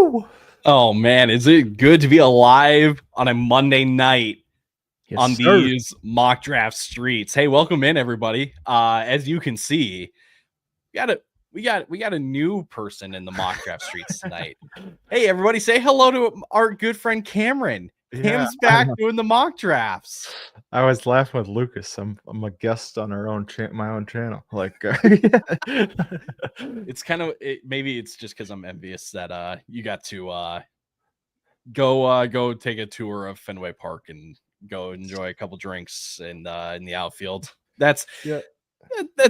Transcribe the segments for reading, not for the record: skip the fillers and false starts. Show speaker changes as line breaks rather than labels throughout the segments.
Woo!
Oh man, is it good to be alive on a Monday night on these mock draft streets? Hey, welcome in everybody. As you can see, we got a new person in the mock draft streets tonight. Hey, everybody, say hello to our good friend Cameron. Cam's back doing the mock drafts.
I was laughing with Lucas. I'm a guest on my own channel. Like,
it's kind of maybe it's just because I'm envious that you got to go take a tour of Fenway Park and go enjoy a couple drinks in the outfield. That's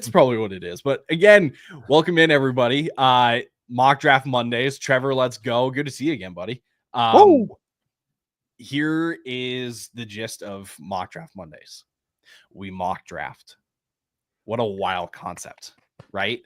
probably what it is. But again, welcome in everybody. Mock draft Mondays. Trevor, let's go. Good to see you again, buddy. Here is the gist of mock draft Mondays. We mock draft. What a wild concept, right?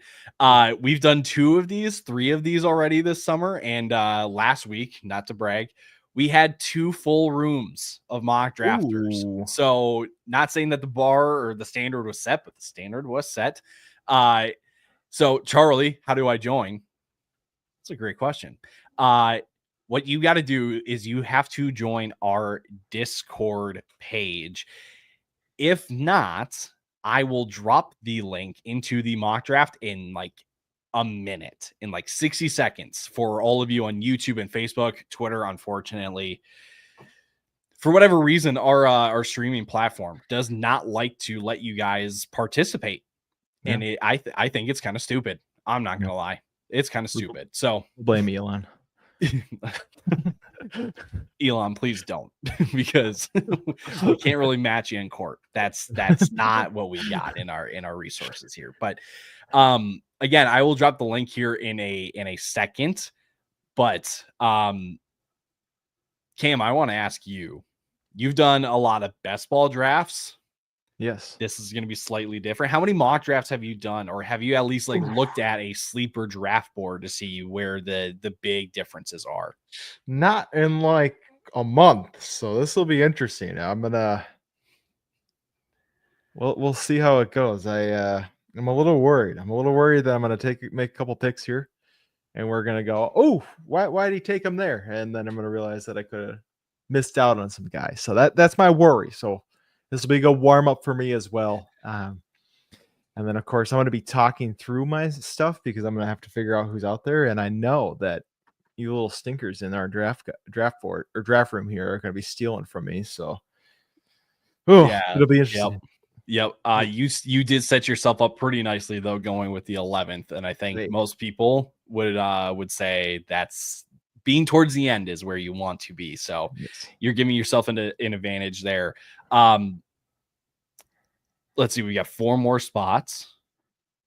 We've done 3 of these already this summer. And last week, not to brag, we had 2 full rooms of mock drafters. Ooh. So not saying that the bar or the standard was set, but the standard was set. So Charlie, how do I join? That's a great question. What you got to do is you have to join our Discord page. If not, I will drop the link into the mock draft in like a minute, in like 60 seconds for all of you on YouTube and Facebook. Twitter, unfortunately, for whatever reason, our streaming platform does not like to let you guys participate. Yeah. And I think it's kind of stupid. I'm not going to lie. It's kind of stupid. So
blame Elon.
Elon, please don't, because we can't really match you in court. That's not what we got in our resources here. But again, I will drop the link here in a second. But Cam, I want to ask you. You've done a lot of best ball drafts.
Yes.
This is going to be slightly different. How many mock drafts have you done, or have you at least like looked at a sleeper draft board to see where the big differences are?
Not in like a month. So this will be interesting. We'll see how it goes. I'm a little worried. I'm a little worried that I'm going to make a couple picks here and we're going to go, oh, why did he take him there? And then I'm going to realize that I could have missed out on some guys. So that's my worry. So this will be a good warm up for me as well. And then, of course, I'm going to be talking through my stuff because I'm going to have to figure out who's out there. And I know that you little stinkers in our draft board or draft room here are going to be stealing from me. So, it'll be interesting.
Yep. You did set yourself up pretty nicely, though, going with the 11th. And I think most people would say that's being towards the end is where you want to be. So you're giving yourself an advantage there. Let's see. We got 4 more spots.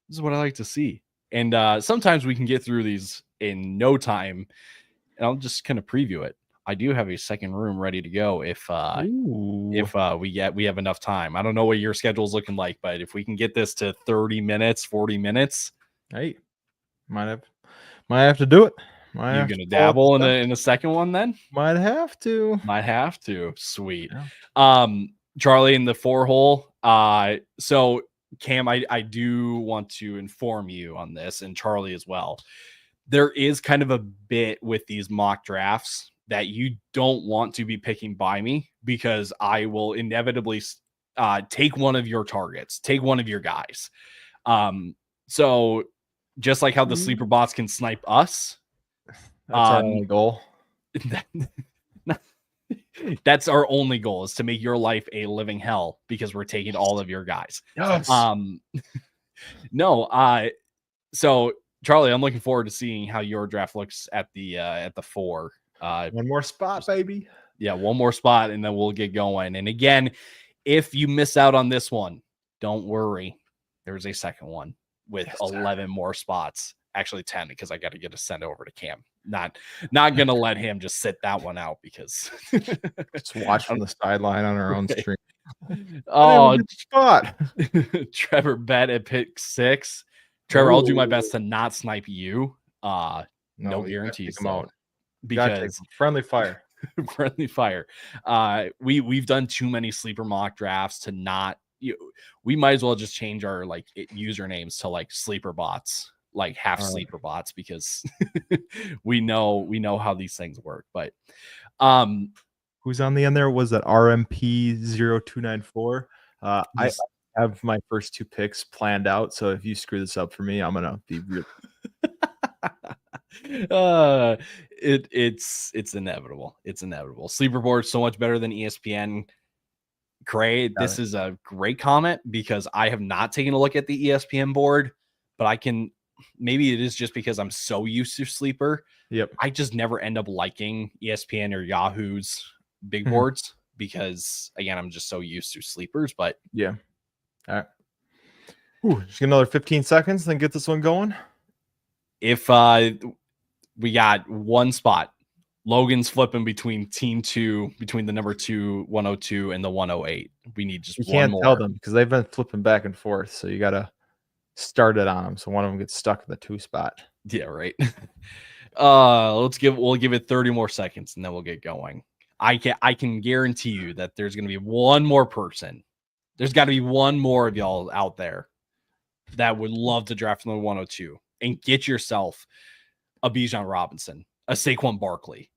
This is what I like to see. And sometimes we can get through these in no time. And I'll just kind of preview it. I do have a second room ready to go if we have enough time. I don't know what your schedule's looking like, but if we can get this to 30 minutes, 40 minutes,
hey, might have to do it.
You're gonna dabble in the second one then?
Might have to.
Sweet. Yeah. Charlie in the 4-hole. So Cam, I do want to inform you on this, and Charlie as well. There is kind of a bit with these mock drafts that you don't want to be picking by me, because I will inevitably take one of your targets, take one of your guys. So just like how the sleeper bots can snipe us,
that's our only goal.
That's our only goal, is to make your life a living hell because we're taking all of your guys.
Yes.
So Charlie, I'm looking forward to seeing how your draft looks at the 4.
One more spot, baby.
Yeah, one more spot, and then we'll get going. And again, if you miss out on this one, don't worry. There's a second one with 11 more spots. Actually 10, because I got to get a send over to Cam. Not gonna let him just sit that one out, because
just watch from the sideline on our own stream.
Oh, spot. Trevor bet at pick 6. Trevor, I'll do my best to not snipe you. No guarantees though, because
friendly fire.
Friendly fire. We've done too many sleeper mock drafts to not. We might as well just change our usernames to sleeper bots. like half
All right.
sleeper bots because we know how these things work. But
Who's on the end there? Was that RMP0294? I have my first 2 picks planned out, so if you screw this up for me, I'm gonna be real.
It's inevitable. It's inevitable. Sleeper board so much better than ESPN. Cray, this is a great comment because I have not taken a look at the ESPN board, but I can, maybe it is just because I'm so used to sleeper.
Yep.
I just never end up liking ESPN or Yahoo's big boards because again, I'm just so used to sleepers. But
yeah. All right. Ooh, just get another 15 seconds, then get this one going.
If we got one spot, Logan's flipping between team 2, between the number 2 102 and the 108. We need just one more.
Tell them because they've been flipping back and forth, so you gotta start it on them so one of them gets stuck in the 2 spot.
Yeah, right. We'll give it 30 more seconds and then we'll get going. I can guarantee you that there's gonna be one more person. There's got to be one more of y'all out there that would love to draft from the 102 and get yourself a Bijan Robinson, a Saquon Barkley,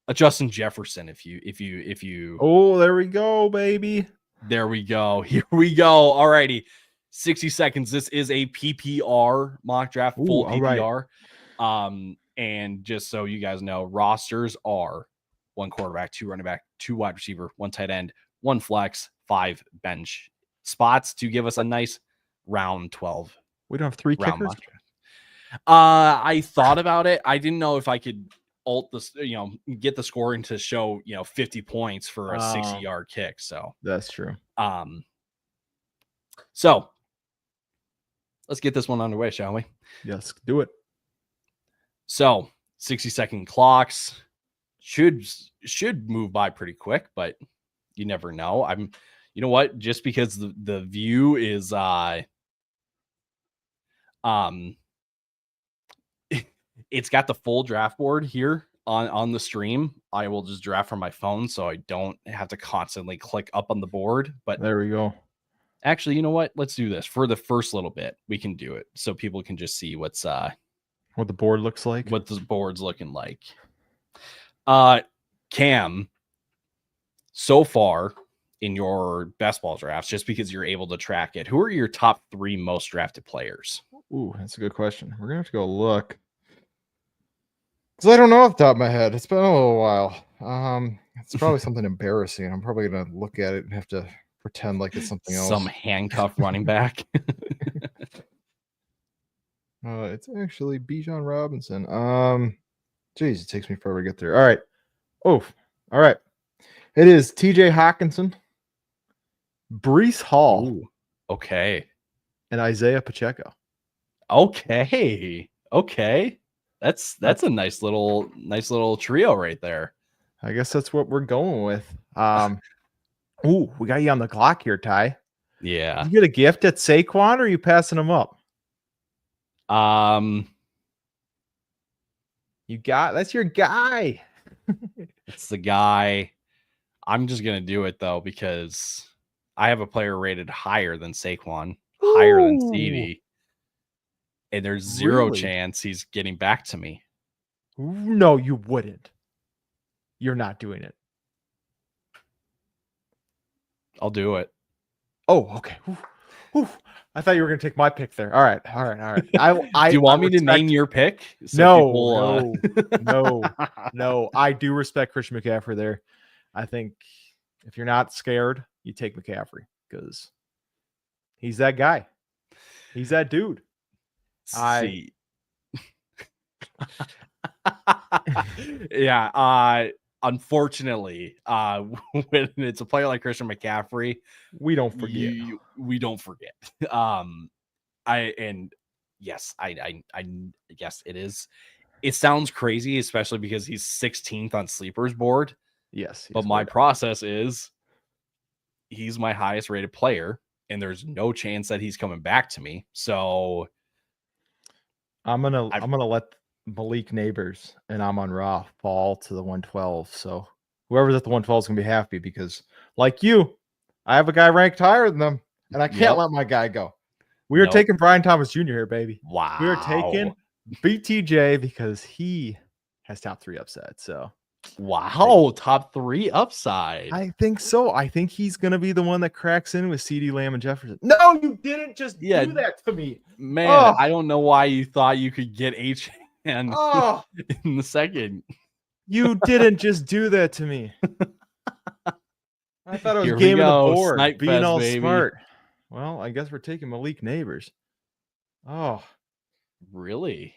a Justin Jefferson. If you
Oh, there we go, baby.
There we go. Here we go. All righty. 60 seconds. This is a PPR mock draft, full PPR. Right. And just so you guys know, rosters are 1 quarterback, 2 running back, 2 wide receiver, 1 tight end, 1 flex, 5 bench spots to give us a nice round 12.
We don't have 3 kickers.
I thought about it. I didn't know if I could alt this, get the scoring to show, 50 points for a 60-yard kick. So
that's true.
So let's get this one underway, shall we?
Yes, do it.
So 60-second clocks should move by pretty quick, but you never know. You know what? Just because the view is it's got the full draft board here on the stream. I will just draft from my phone so I don't have to constantly click up on the board. But
there we go.
Actually, you know what? Let's do this for the first little bit. We can do it so people can just see what
the board looks like.
What the board's looking like. Cam, so far in your best ball drafts, just because you're able to track it, who are your top 3 most drafted players?
Ooh, that's a good question. We're gonna have to go look. Because I don't know off the top of my head. It's been a little while. It's probably something embarrassing. I'm probably gonna look at it and have to pretend like it's something else.
Some handcuffed running back.
It's actually Bijan Robinson. Geez, it takes me forever to get there. All right. Oh, all right. It is TJ Hawkinson, Breece Hall.
Ooh, okay.
And Isaiah Pacheco.
Okay. That's a nice little trio right there.
I guess that's what we're going with. Ooh, we got you on the clock here, Ty.
Yeah.
Did you get a gift at Saquon or are you passing him up? That's your guy.
It's the guy. I'm just gonna do it though because I have a player rated higher than Saquon, higher than CD, and there's zero chance he's getting back to me.
No, you wouldn't. You're not doing it.
I'll do it.
Oh, okay. Ooh. I thought you were going to take my pick there. All right.
Do you want me to name your pick?
So no. I do respect Christian McCaffrey there. I think if you're not scared, you take McCaffrey because he's that guy. He's that dude.
Yeah. Unfortunately, when it's a player like Christian McCaffrey,
we don't forget.
We don't forget. I guess it is. It sounds crazy, especially because he's 16th on Sleeper's board.
Yes,
but my process is he's my highest rated player, and there's no chance that he's coming back to me. So
I'm gonna let Malik Neighbors and Amon Ra fall to the 112. So whoever's at the 112 is gonna be happy because, like you, I have a guy ranked higher than them, and I can't let my guy go. We are
Nope.
taking Brian Thomas Jr. here, baby.
Wow.
We are taking BTJ because he has top 3 upside. So
Wow. Top 3 upside.
I think so. I think he's going to be the one that cracks in with CD Lamb and Jefferson. No, you didn't just do that to me.
Man, I don't know why you thought you could get H and
Oh,
in the second.
you didn't just do that to me. I thought it was
Here we
game of the
go.
board,
Snipe
being
fest,
all
baby.
smart. Well, I guess we're taking Malik Neighbors. Oh,
Really?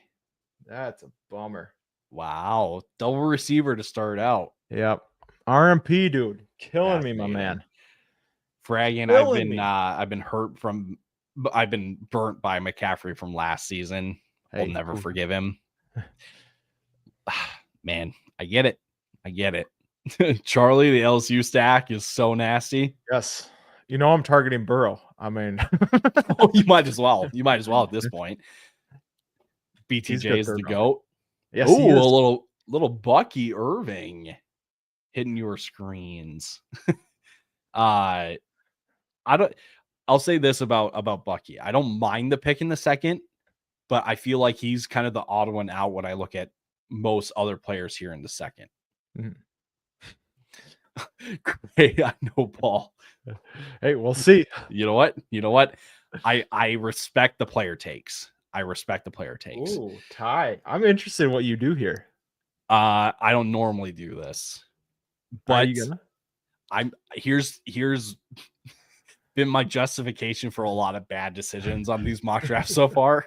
that's a bummer.
Wow. Double receiver to start out.
Yep. RMP, dude. Killing me, my
Fascinating.
man.
Fragging,
Killing me.
I've been burnt by McCaffrey from last season. I'll never forgive him. Man, I get it. Charlie, the LSU stack is so nasty.
Yes. You know I'm targeting Burrow. I mean,
oh, you might as well. You might as well at this point. BTJ is the GOAT.
Yes,
oh,
he is.
a little Bucky Irving hitting your screens. I'll say this about Bucky. I don't mind the pick in the second, but I feel like he's kind of the odd one out when I look at most other players here in the second.
Mm-hmm.
Great, I know, Paul.
Hey, we'll see.
You know what? I respect the player takes.
Ooh, Ty. I'm interested in what you do here.
I don't normally do this, but here's been my justification for a lot of bad decisions on these mock drafts so far.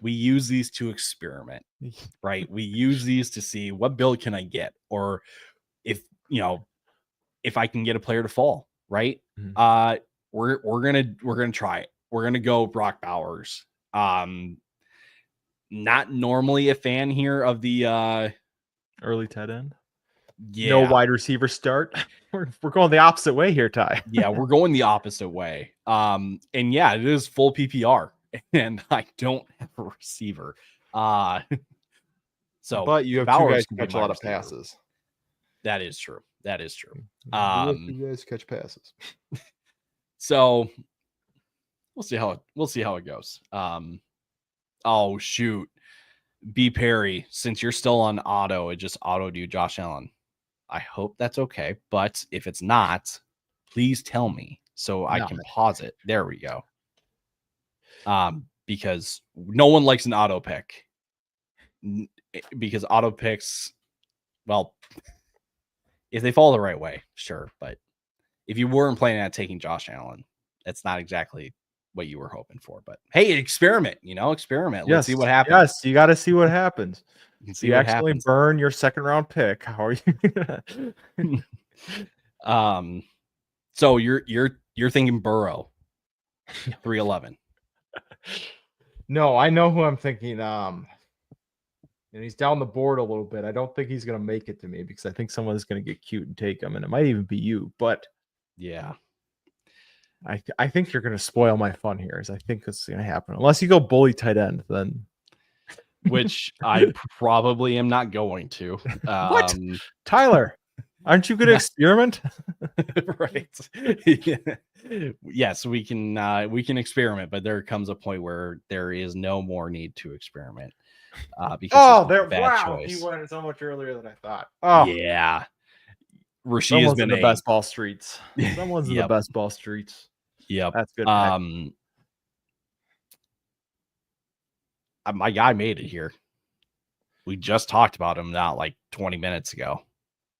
We use these to experiment, right? We use these to see what build can I get, or if I can get a player to fall, right? Mm-hmm. We're gonna try it. We're gonna go Brock Bowers. Not normally a fan here of the
early tight end.
Yeah.
No wide receiver start. We're going the opposite way here, Ty.
Yeah, we're going the opposite way. And yeah, it is full PPR, and I don't have a receiver. So
but you have
Bowers
2 guys who catch a lot of passes.
That is true.
You guys catch passes.
So we'll see how it goes. Oh shoot. B Perry, since you're still on auto, it just autoed you Josh Allen. I hope that's okay, but if it's not, please tell me so I can pause it. There we go. Because no one likes an auto pick. Because auto picks, well, if they fall the right way, sure. But if you weren't planning on taking Josh Allen, that's not exactly what you were hoping for. But hey, experiment. Experiment. Let's see what happens.
Yes, you got to see what happens.
You can see
you
what
actually
happens.
Burn your second round pick. How are you?
So you're thinking Burrow, 311.
No, I know who I'm thinking. And he's down the board a little bit. I don't think he's going to make it to me because I think someone's going to get cute and take him, and it might even be you. But
yeah,
I think you're going to spoil my fun here. I think it's going to happen unless you go bully tight end, then.
Which I probably am not going to.
What, Tyler? Aren't you going to experiment?
Right. Yes, we can experiment, but there comes a point where there is no more need to experiment. Because
he went so much earlier than I thought. Oh
yeah, Rasheed has been
in the best ball streets. Someone's in
Yep.
the best ball streets.
Yep,
that's good.
My guy made it here. We just talked about him not like 20 minutes ago.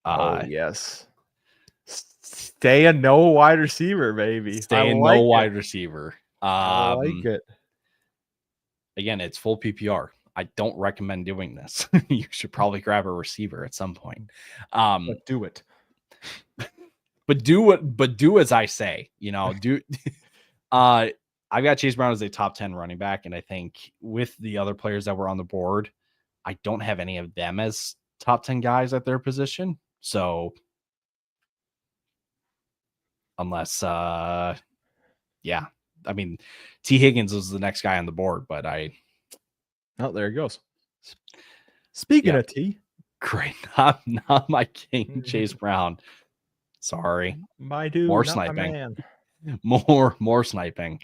Yes. Stay a no wide receiver, baby.
Wide receiver.
I like it.
Again, it's full PPR. I don't recommend doing this. You should probably grab a receiver at some point.
But do it.
But do as I say. Do. I've got Chase Brown as a top 10 running back, and I think with the other players that were on the board, I don't have any of them as top 10 guys at their position. So unless, yeah, I mean, T. Higgins is the next guy on the board, but
oh, there he goes. Speaking of T,
great, not my king, Chase Brown. Sorry,
my dude,
more
not
sniping.
my man.
more sniping.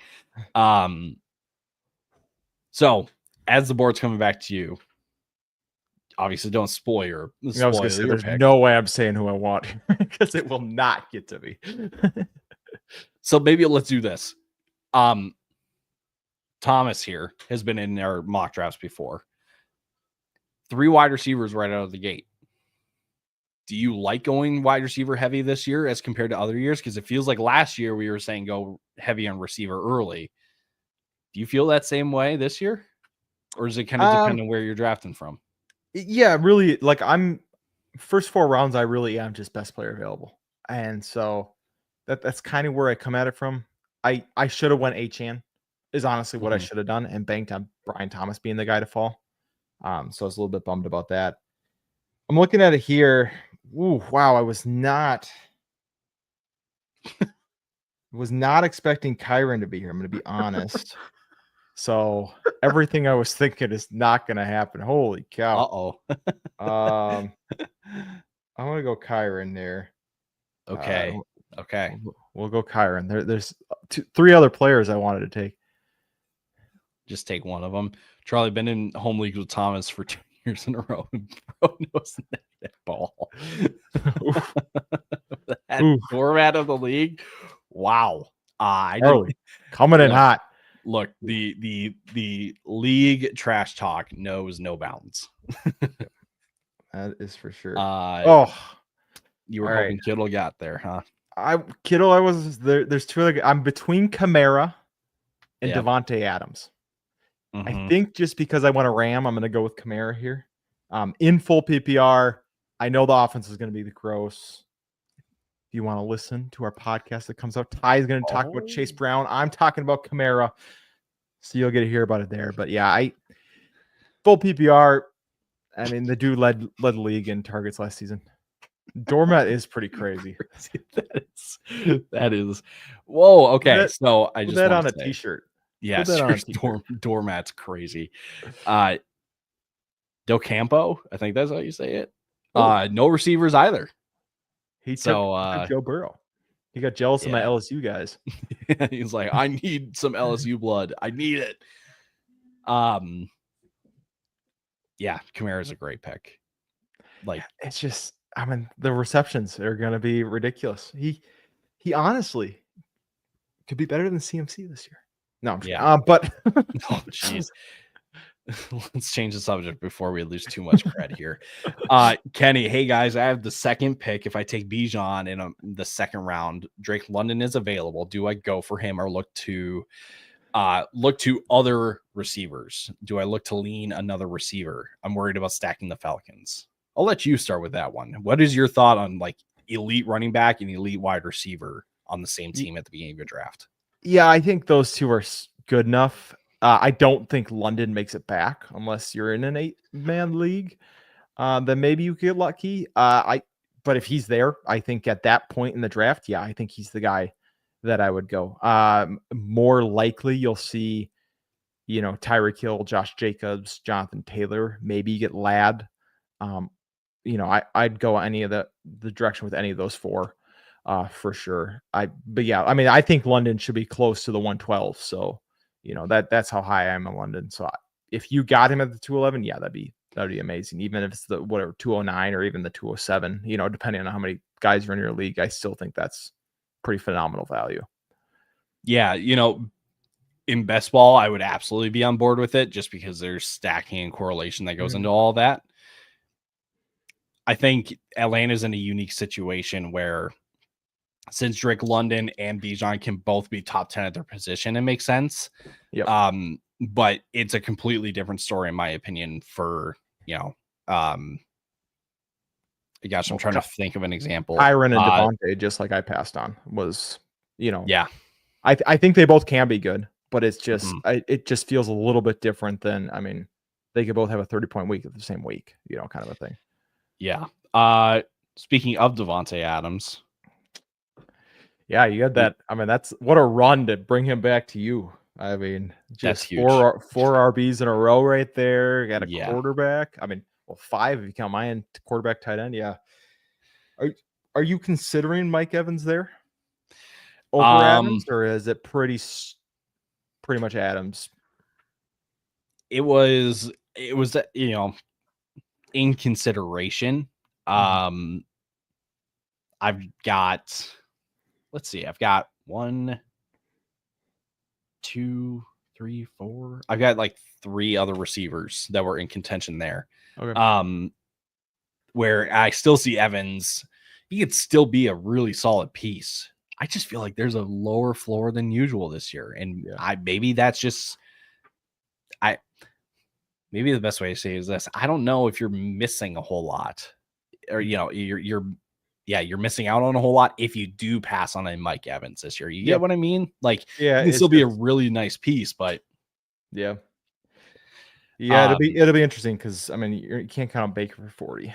So as the board's coming back to you, obviously don't spoil
I was gonna say,
your
there's
pick.
no way I'm saying who I want because it will not get to me.
So maybe let's do this. Thomas here has been in our mock drafts before. 3 wide receivers right out of the gate. Do you like going wide receiver heavy this year as compared to other years? Because it feels like last year we were saying go heavy on receiver early. Do you feel that same way this year? Or does it kind of depend on where you're drafting from?
Yeah, really. Like I'm first 4 rounds, I really am just best player available, and so that's kind of where I come at it from. I should have went Achan is honestly what I should have done and banked on Brian Thomas being the guy to fall. So I was a little bit bummed about that. I'm looking at it here. Ooh, wow! I was not expecting Kyron to be here. I'm going to be honest. So everything I was thinking is not going to happen. Holy cow! I'm going to go Kyron there.
Okay. Okay.
We'll go Kyron. There's 3 other players I wanted to take.
Just take one of them. Charlie, been in home leagues with Thomas for 2 years in a row. Bro knows that ball. That doormat of the league. Wow.
Charlie, coming in hot.
Look, the league trash talk knows no bounds.
That is for sure.
You were hoping Kittle got there, huh?
I was there. There's 2 other. I'm between Kamara and Devontae Adams. I think just because I want a Ram, I'm going to go with Kamara here. In full PPR, I know the offense is going to be the gross. If you want to listen to our podcast that comes out, Ty is going to talk about Chase Brown. I'm talking about Kamara, so you'll get to hear about it there. But yeah, full PPR. I mean, the dude led the league in targets last season. Doormat is pretty crazy.
That is. Whoa. Okay. So I just
put that on a t-shirt.
Yes, doormat's crazy. Del Campo, I think that's how you say it. No receivers either.
He took Joe Burrow. He got jealous of my LSU guys.
He's like, I need some LSU blood. I need it. Yeah, Kamara's a great pick. Like,
it's just, I mean, the receptions are going to be ridiculous. He honestly could be better than CMC this year. No, but
oh jeez. Let's change the subject before we lose too much cred here. Kenny, hey guys, I have the second pick. If I take Bijan in the second round, Drake London is available. Do I go for him or look to other receivers? Do I look to lean another receiver? I'm worried about stacking the Falcons. I'll let you start with that one. What is your thought on like elite running back and elite wide receiver on the same team at the beginning of your draft?
Yeah, I think those 2 are good enough. I don't think London makes it back unless you're in an 8-man league. Then maybe you get lucky. But if he's there, I think at that point in the draft, I think he's the guy that I would go. More likely you'll see, Tyreek Hill, Josh Jacobs, Jonathan Taylor, maybe you get Ladd. I'd go any of the direction with any of those 4. For sure. I think London should be close to the 112. So, that's how high I am in London. So if you got him at the 211, that'd be amazing. Even if it's the 209 or even the 207, depending on how many guys are in your league, I still think that's pretty phenomenal value.
Yeah. In best ball, I would absolutely be on board with it just because there's stacking and correlation that goes into all that. I think Atlanta's in a unique situation where since Drake London and Bijan can both be top 10 at their position, it makes sense.
Yep.
But it's a completely different story, in my opinion, for, gosh, I'm trying to think of an example.
Kyron and Devontae, just like I passed on, was, I think they both can be good, but it's just, it just feels a little bit different than, I mean, they could both have a 30-point week at the same week, kind of a thing.
Yeah. Speaking of Devontae Adams.
Yeah, you got that. I mean, that's what a run to bring him back to you. I mean, just four RBs in a row right there. Got a quarterback. I mean, 5 if you count my end, quarterback, tight end. Yeah. Are you considering Mike Evans there? over Adams, or is it pretty much Adams?
It was in consideration. I've got, let's see, I've got 1, 2, 3, 4. I've got like 3 other receivers that were in contention there.
Okay.
Where I still see Evans, he could still be a really solid piece. I just feel like there's a lower floor than usual this year. And maybe that's just, maybe the best way to say it is this. I don't know if you're missing a whole lot, or, you're missing out on a whole lot if you do pass on a Mike Evans this year. You get what I mean? Like,
yeah,
it can still be a really nice piece, but
yeah, it'll be interesting because I mean you can't count on Baker for 40.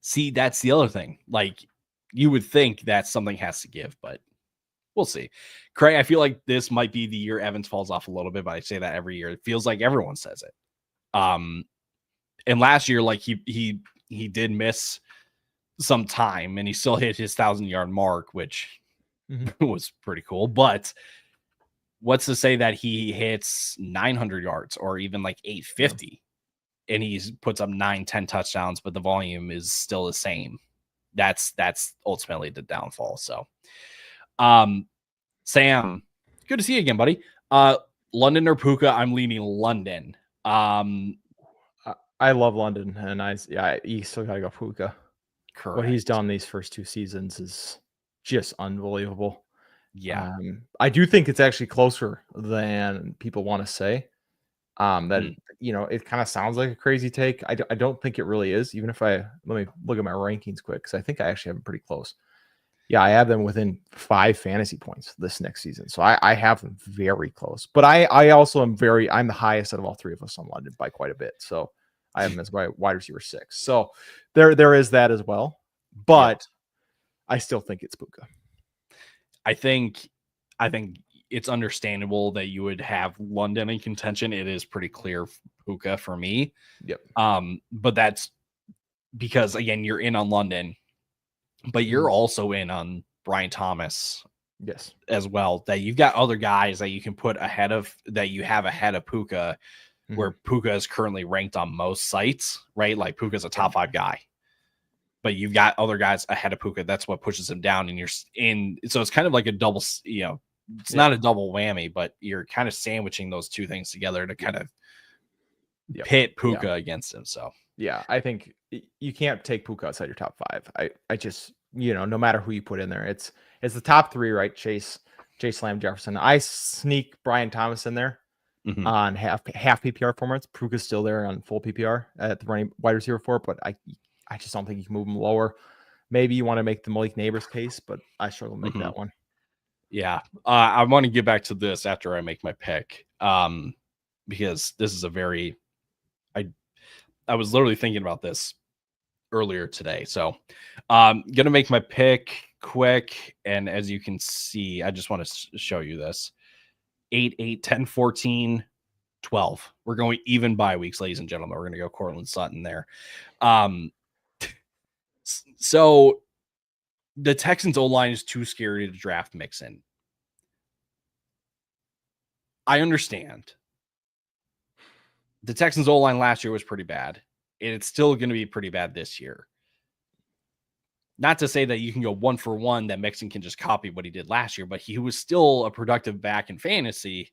See, that's the other thing. Like, you would think that something has to give, but we'll see. Craig, I feel like this might be the year Evans falls off a little bit, but I say that every year. It feels like everyone says it. And last year, like he did miss some time, and he still hit his 1,000-yard mark, which was pretty cool. But what's to say that he hits 900 yards or even like 850? And he puts up 9-10 touchdowns, but the volume is still the same. That's ultimately the downfall. So, Sam, good to see you again, buddy. London or Puka? I'm leaning London.
I love London, and you still gotta go Puka.
Correct.
What he's done these first 2 seasons is just unbelievable.
Yeah.
I do think it's actually closer than people want to say. It kind of sounds like a crazy take. I don't think it really is. Even if let me look at my rankings quick, because I think I actually have them pretty close. Yeah, I have them within 5 fantasy points this next season. So I have them very close. But I also am I'm the highest out of all 3 of us on London by quite a bit. So I have him as my wide receiver 6. So there is that as well. But I still think it's Puka.
I think it's understandable that you would have London in contention. It is pretty clear Puka for me.
Yep.
But that's because, again, you're in on London, but you're also in on Brian Thomas.
Yes.
As well, that you've got other guys that you can put ahead of Puka, where Puka is currently ranked on most sites, right? Like, Puka's a top 5 guy, but you've got other guys ahead of Puka. That's what pushes him down. And so it's kind of like a double, it's not a double whammy, but you're kind of sandwiching those 2 things together to kind of pit Puka against him. So,
I think you can't take Puka outside your top 5. I just, no matter who you put in there, it's the top 3, right? Chase, Lamb, Jefferson. I sneak Brian Thomas in there on half PPR formats. Puka's still there on full PPR at the running wide receiver 4, but I just don't think you can move him lower. Maybe you want to make the Malik Neighbors case, but I struggle to make that one.
Yeah. I want to get back to this after I make my pick, because this is I was literally thinking about this earlier today. So going to make my pick quick. And as you can see, I just want to show you this. 8, 8, 10, 14, 12. We're going even bye weeks, ladies and gentlemen. We're going to go Cortland Sutton there. So the Texans O-line is too scary to draft Mixon. I understand. The Texans O-line last year was pretty bad, and it's still going to be pretty bad this year. Not to say that you can go 1 for 1, that Mixon can just copy what he did last year, but he was still a productive back in fantasy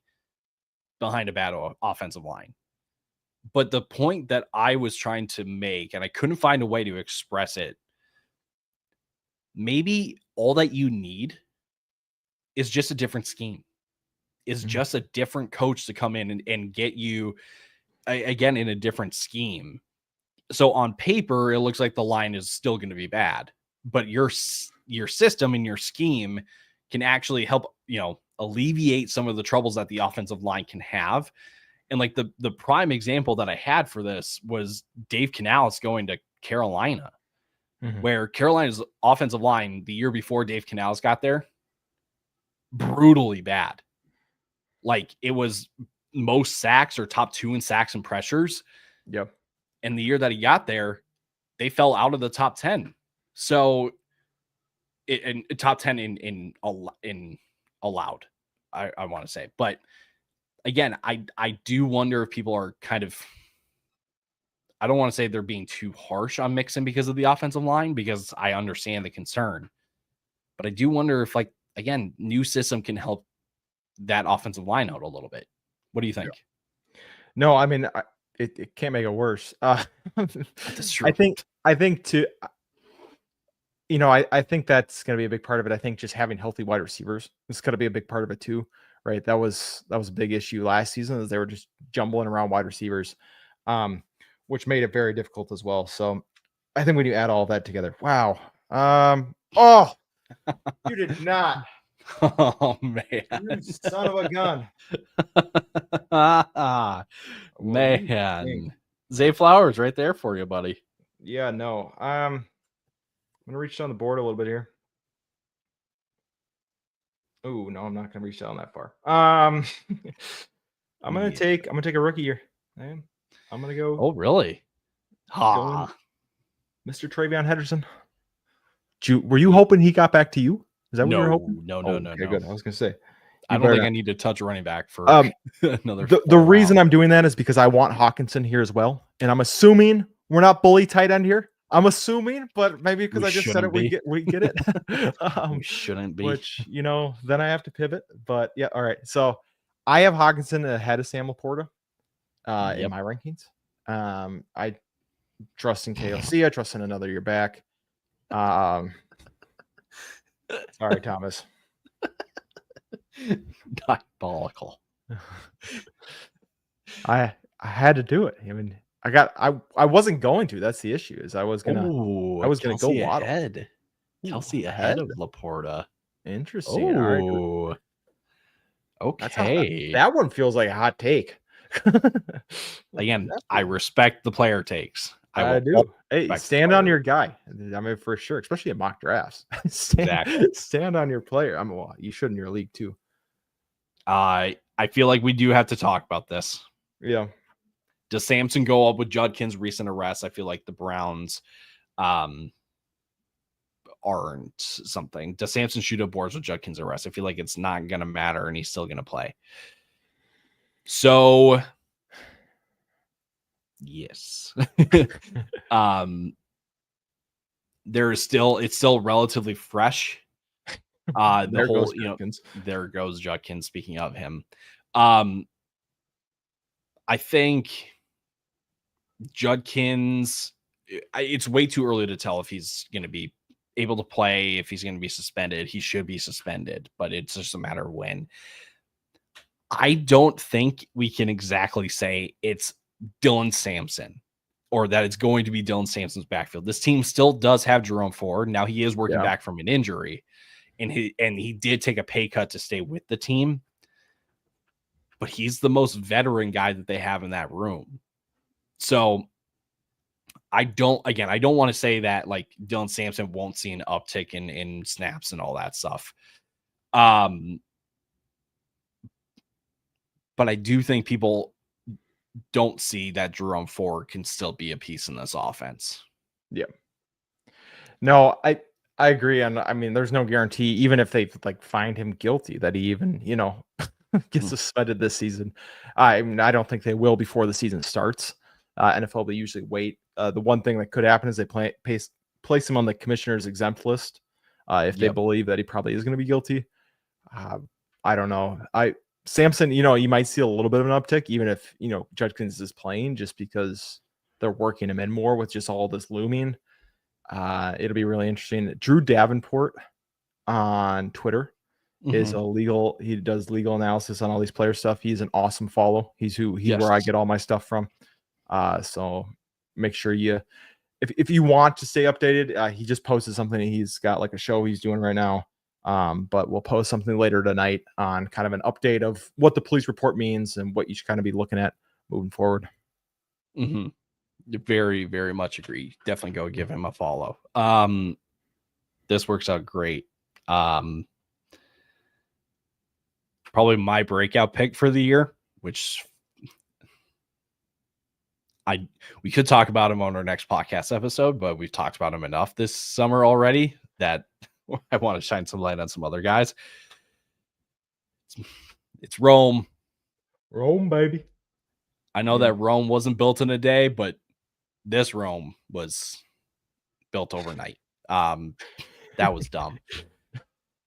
behind a bad offensive line. But the point that I was trying to make, and I couldn't find a way to express it, maybe all that you need is just a different scheme, is just a different coach to come in and get you, again, in a different scheme. So on paper, it looks like the line is still going to be bad, but your system and your scheme can actually help, alleviate some of the troubles that the offensive line can have. And like the prime example that I had for this was Dave Canales going to Carolina, where Carolina's offensive line the year before Dave Canales got there, brutally bad. Like, it was most sacks or top 2 in sacks and pressures.
Yep.
And the year that he got there, they fell out of the top 10. So in top 10 in allowed. I want to say, but again, I do wonder if people are kind of. I don't want to say they're being too harsh on Mixon because of the offensive line, because I understand the concern, but I do wonder if, like, again, new system can help that offensive line out a little bit. What do you think?
No, I mean, it can't make it worse.
That's true.
I think to, I think that's going to be a big part of it. I think just having healthy wide receivers is going to be a big part of it too, right? That was a big issue last season, as they were just jumbling around wide receivers, which made it very difficult as well. So I think when you add all that together, wow. Oh, you did not.
Oh man,
You son of a gun. Well, you
man.
stink.
Zay Flowers right there for you, buddy.
Yeah, no. I'm gonna reach down the board a little bit here. Oh no, I'm not gonna reach down that far. I'm gonna take a rookie here. I'm gonna go.
Oh, really?
Going Mr. Travion Henderson. Were you hoping he got back to you? Is that what you were hoping?
No.
Okay, good. I was gonna say.
I don't think I need to touch running back for another.
The reason I'm doing that is because I want Hawkinson here as well, and I'm assuming we're not bully tight end here. I'm assuming, but maybe because I just said it, we get it.
We shouldn't be.
Which, then I have to pivot. But yeah, all right. So I have Hawkinson ahead of Sam Laporta in my rankings. I trust in KOC. I trust in another year back. Sorry, Thomas.
Diabolical.
I had to do it. I mean, I wasn't going to. That's the issue. Is I was gonna go Waddle.
Ahead. Kelsey ahead of Laporta.
Interesting. All right.
Okay.
That one feels like a hot take.
Again, I respect the player takes.
I do. Hey, stand on your guy. I mean, for sure, especially in mock drafts. Stand on your player. Well, you should in your league too.
I feel like we do have to talk about this.
Yeah.
Does Sampson go up with Judkins' recent arrest? I feel like the Browns aren't something. Does Sampson shoot up boards with Judkins' arrest? I feel like it's not going to matter, and he's still going to play. So, yes. It's still relatively fresh. There goes Judkins. Speaking of him, I think Judkins, it's way too early to tell if he's going to be able to play, if he's going to be suspended. He should be suspended, but it's just a matter of when. I don't think we can exactly say it's Dylan Sampson or that it's going to be Dylan Sampson's backfield. This team still does have Jerome Ford. Now he is working back from an injury, and he did take a pay cut to stay with the team, but he's the most veteran guy that they have in that room. So I don't want to say that like Dylan Sampson won't see an uptick in snaps and all that stuff. But I do think people don't see that Jerome Ford can still be a piece in this offense.
Yeah. No, I agree. And I mean, there's no guarantee, even if they like find him guilty, that he even, gets suspended this season. I mean, I don't think they will before the season starts. NFL, they usually wait. The one thing that could happen is they place him on the commissioner's exempt list if they believe that he probably is going to be guilty. I don't know. Sampson, you might see a little bit of an uptick, even if, Judkins is playing, just because they're working him in more with just all this looming. It'll be really interesting. Drew Davenport on Twitter is he does legal analysis on all these player stuff. He's an awesome follow. He's where I get all my stuff from. So make sure if you want to stay updated, he just posted something. He's got like a show he's doing right now. But we'll post something later tonight on kind of an update of what the police report means and what you should kind of be looking at moving forward.
Very, very much agree. Definitely go give him a follow. This works out great. Probably my breakout pick for the year, which we could talk about him on our next podcast episode, but we've talked about him enough this summer already that I want to shine some light on some other guys. It's Rome.
Rome, baby.
I know that Rome wasn't built in a day, but this Rome was built overnight. That was dumb.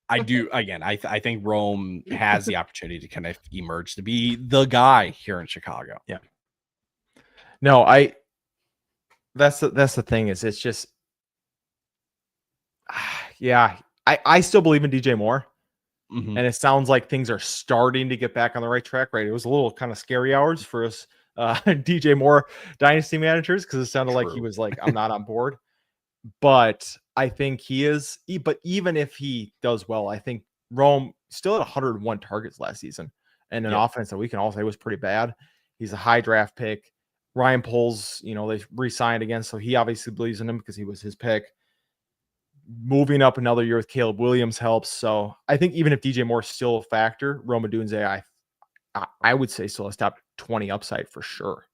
I think Rome has the opportunity to kind of emerge to be the guy here in Chicago.
Yeah. No, that's the thing is it's just, yeah, I still believe in DJ Moore.
Mm-hmm.
And it sounds like things are starting to get back on the right track, right? It was a little kind of scary hours for us DJ Moore dynasty managers because it sounded like he was like, I'm not on board. But I think he is. But even if he does well, I think Rome still had 101 targets last season and an offense that we can all say was pretty bad. He's a high draft pick. Ryan Poles, they re-signed again, so he obviously believes in him because he was his pick. Moving up another year with Caleb Williams helps. So I think even if DJ Moore's still a factor, Rome Odunze, I would say still a top 20 upside for sure.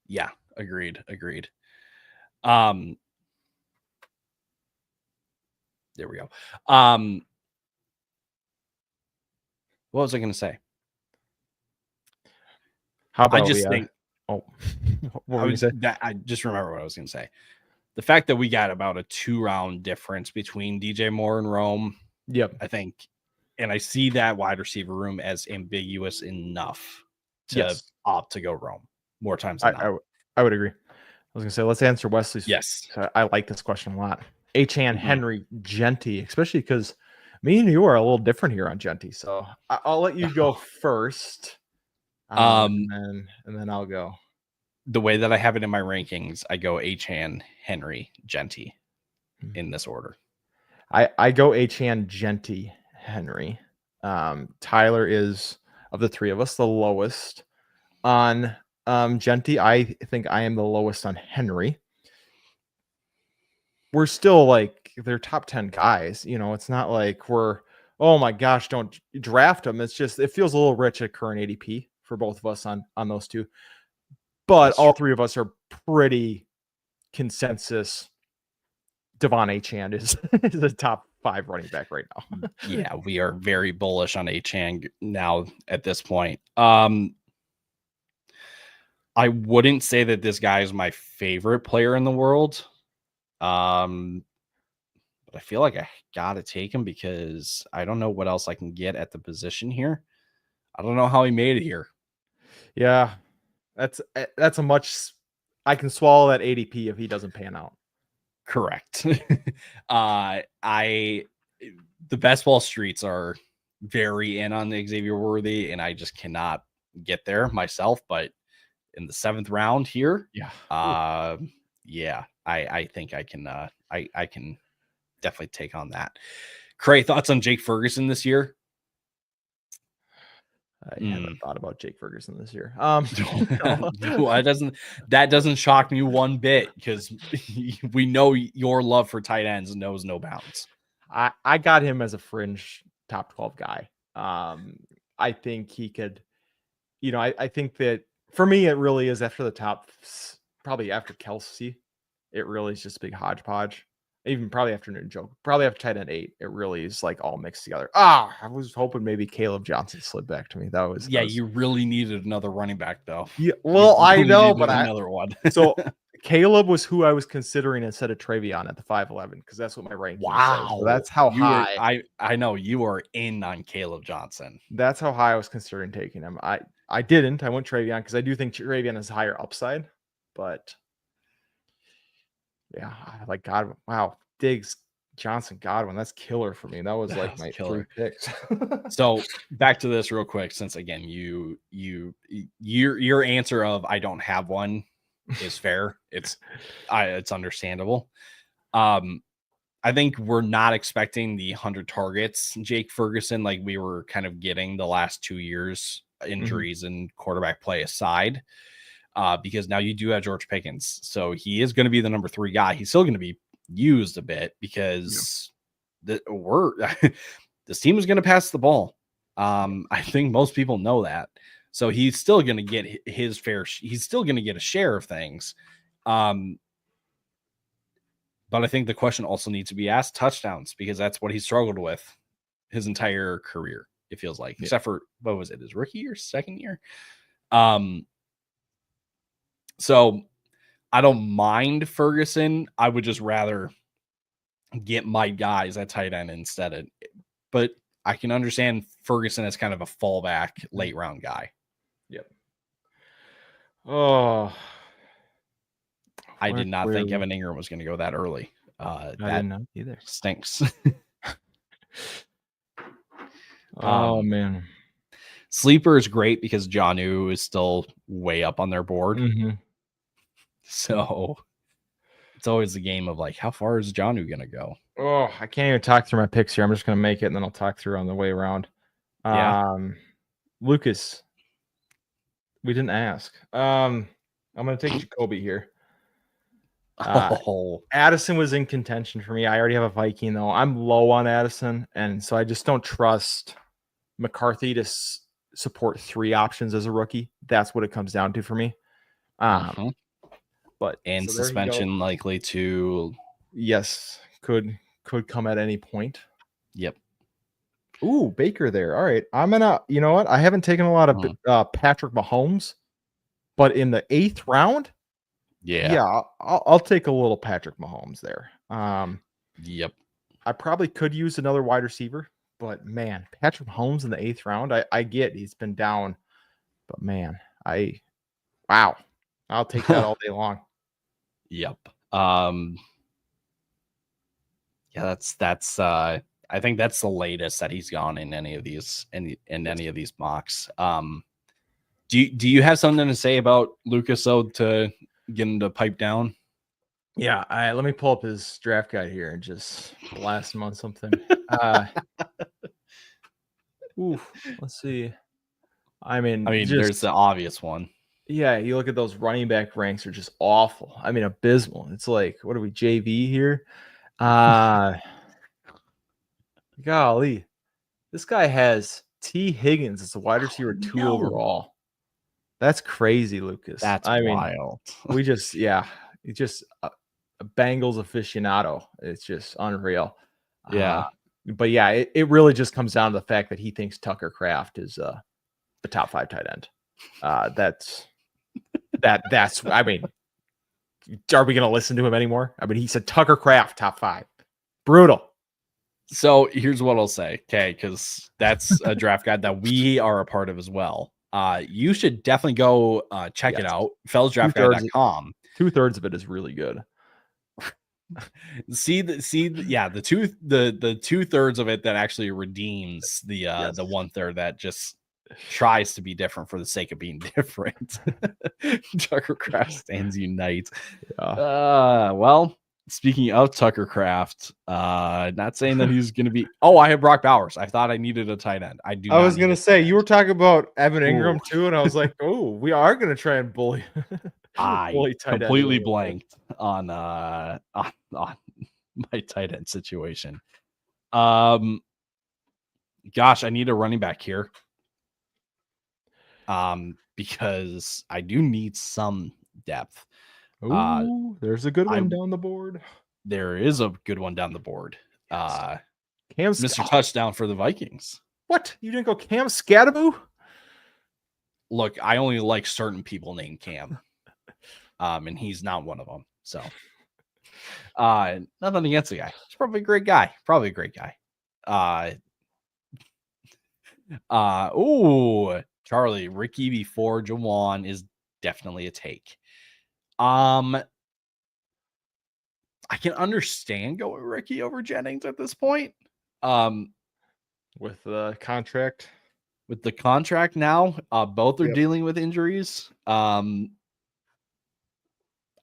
Yeah, agreed. There we go. What was I going to say?
How about
I just think?
What were you say?
I just remember what I was going to say. The fact that we got about a 2-round difference between DJ Moore and Rome.
Yep.
I think, and I see that wide receiver room as ambiguous enough to opt to go Rome more times than not.
I would agree. I was going to say, let's answer Wesley's.
Yes.
I like this question a lot. H.N. Henry Genty, especially because me and you are a little different here on Genty. So I'll let you go first. And then I'll go.
The way that I have it in my rankings, I go H.N. Henry Genty in this order.
I go H.N. Genty Henry. Tyler is, of the three of us, the lowest on Genty. I think I am the lowest on Henry. We're still like, they're top 10 guys. It's not like we're, oh my gosh, don't draft them. It's just, it feels a little rich at current ADP for both of us on those two. But all three of us are pretty consensus. Devon Achane is the top 5 running back right now.
Yeah, we are very bullish on Achane now at this point. I wouldn't say that this guy is my favorite player in the world. But I feel like I gotta take him because I don't know what else I can get at the position here. I don't know how he made it here.
Yeah, that's a much. I can swallow that ADP if he doesn't pan out.
Correct. The best ball streets are very in on the Xavier Worthy, and I just cannot get there myself. But in the 7th round here, I think I can. I can definitely take on that. Cray, thoughts on Jake Ferguson this year?
I haven't thought about Jake Ferguson this year.
That doesn't shock me one bit because we know your love for tight ends knows no bounds.
I got him as a fringe top 12 guy. I think he could, I think that for me, it really is after the top, probably after Kelsey, it really is just a big hodgepodge. Even probably after Newton Joke, probably after tight end 8, it really is like all mixed together. I was hoping maybe Caleb Johnson slid back to me.
You really needed another running back though.
Yeah, well, I know, but
another one.
So Caleb was who I was considering instead of Travion at the 5'11 because that's what my ranking says. So that's how high.
I know you are in on Caleb Johnson.
That's how high I was considering taking him. I didn't. I went Travion because I do think Travion has higher upside, but. Yeah, like Godwin. Wow, Diggs, Johnson, Godwin. That's killer for me. That was like my 3 picks.
So back to this real quick, since again your answer of I don't have one is fair. It's understandable. I think we're not expecting the 100 targets, Jake Ferguson, like we were kind of getting the last 2 years, injuries and quarterback play aside. Because now you do have George Pickens. So he is going to be the number 3 guy. He's still going to be used a bit because this team is going to pass the ball. I think most people know that. So he's still going to get his fair. He's still going to get a share of things. But I think the question also needs to be asked touchdowns, because that's what he struggled with his entire career, it feels like, except for, what was it, his rookie year, second year? So I don't mind Ferguson. I would just rather get my guys at tight end instead. But I can understand Ferguson as kind of a fallback late round guy.
Yep. Oh,
I did not think Evan Ingram was going to go that early.
I didn't know either.
Stinks.
Oh man.
Sleeper is great because Jonnu is still way up on their board.
Mm-hmm.
So it's always a game of like, how far is Jonnu going to go?
Oh, I can't even talk through my picks here. I'm just going to make it, and then I'll talk through on the way around. Lucas, we didn't ask. I'm going to take Jacoby here. Addison was in contention for me. I already have a Viking, though. I'm low on Addison, and so I just don't trust McCarthy to support 3 options as a rookie. That's what it comes down to for me. But
and so suspension likely to,
yes, could come at any point.
Yep.
Ooh, Baker there. All right, I'm gonna. You know what? I haven't taken a lot of Patrick Mahomes, but in the 8th round, I'll take a little Patrick Mahomes there.
Yep.
I probably could use another wide receiver, but man, Patrick Mahomes in the 8th round, I get he's been down, but man, wow, I'll take that all day long.
Yep. Yeah, that's I think that's the latest that he's gone in any of these in any of these mocks. Do you have something to say about Lucas though, to get him to pipe down?
Yeah, let me pull up his draft guide here and just blast him on something. Let's see. I mean,
there's the obvious one.
Yeah, you look at those running back ranks are just awful. I mean, abysmal. It's like, what are we, JV here? Golly, this guy has T. Higgins as a wide receiver 2 overall. That's crazy, Lucas.
That's wild.
We just, it's just a Bengals aficionado. It's just unreal.
Yeah.
But yeah, it really just comes down to the fact that he thinks Tucker Kraft is a top 5 tight end. That's I mean, are we gonna listen to him anymore? I mean, he said Tucker Kraft top 5. Brutal.
So here's what I'll say, okay, because that's a draft guide that we are a part of as well. You should definitely go check it out. Fellsdraftguide.com.
2/3 of it is really good.
The 2/3 of it that actually redeems the 1/3 that just tries to be different for the sake of being different. Tucker Kraft stands unite. Well, speaking of Tucker Kraft, not saying that he's going to be. Oh, I have Brock Bowers. I thought I needed a tight end. I was
going to say you were talking about Evan Ingram too, and I was like, oh, we are going to try and bully.
I completely blanked on my tight end situation. Gosh, I need a running back here. Because I do need some depth.
Ooh, there's a good one down the board.
There is a good one down the board.
Mr.
Touchdown for the Vikings.
What? You didn't go Cam Scattaboo?
Look, I only like certain people named Cam. And he's not one of them. So nothing against the guy. He's probably a great guy. Charlie, Ricky before Jawan is definitely a take. I can understand going Ricky over Jennings at this point.
With the contract.
With the contract now, both are dealing with injuries. I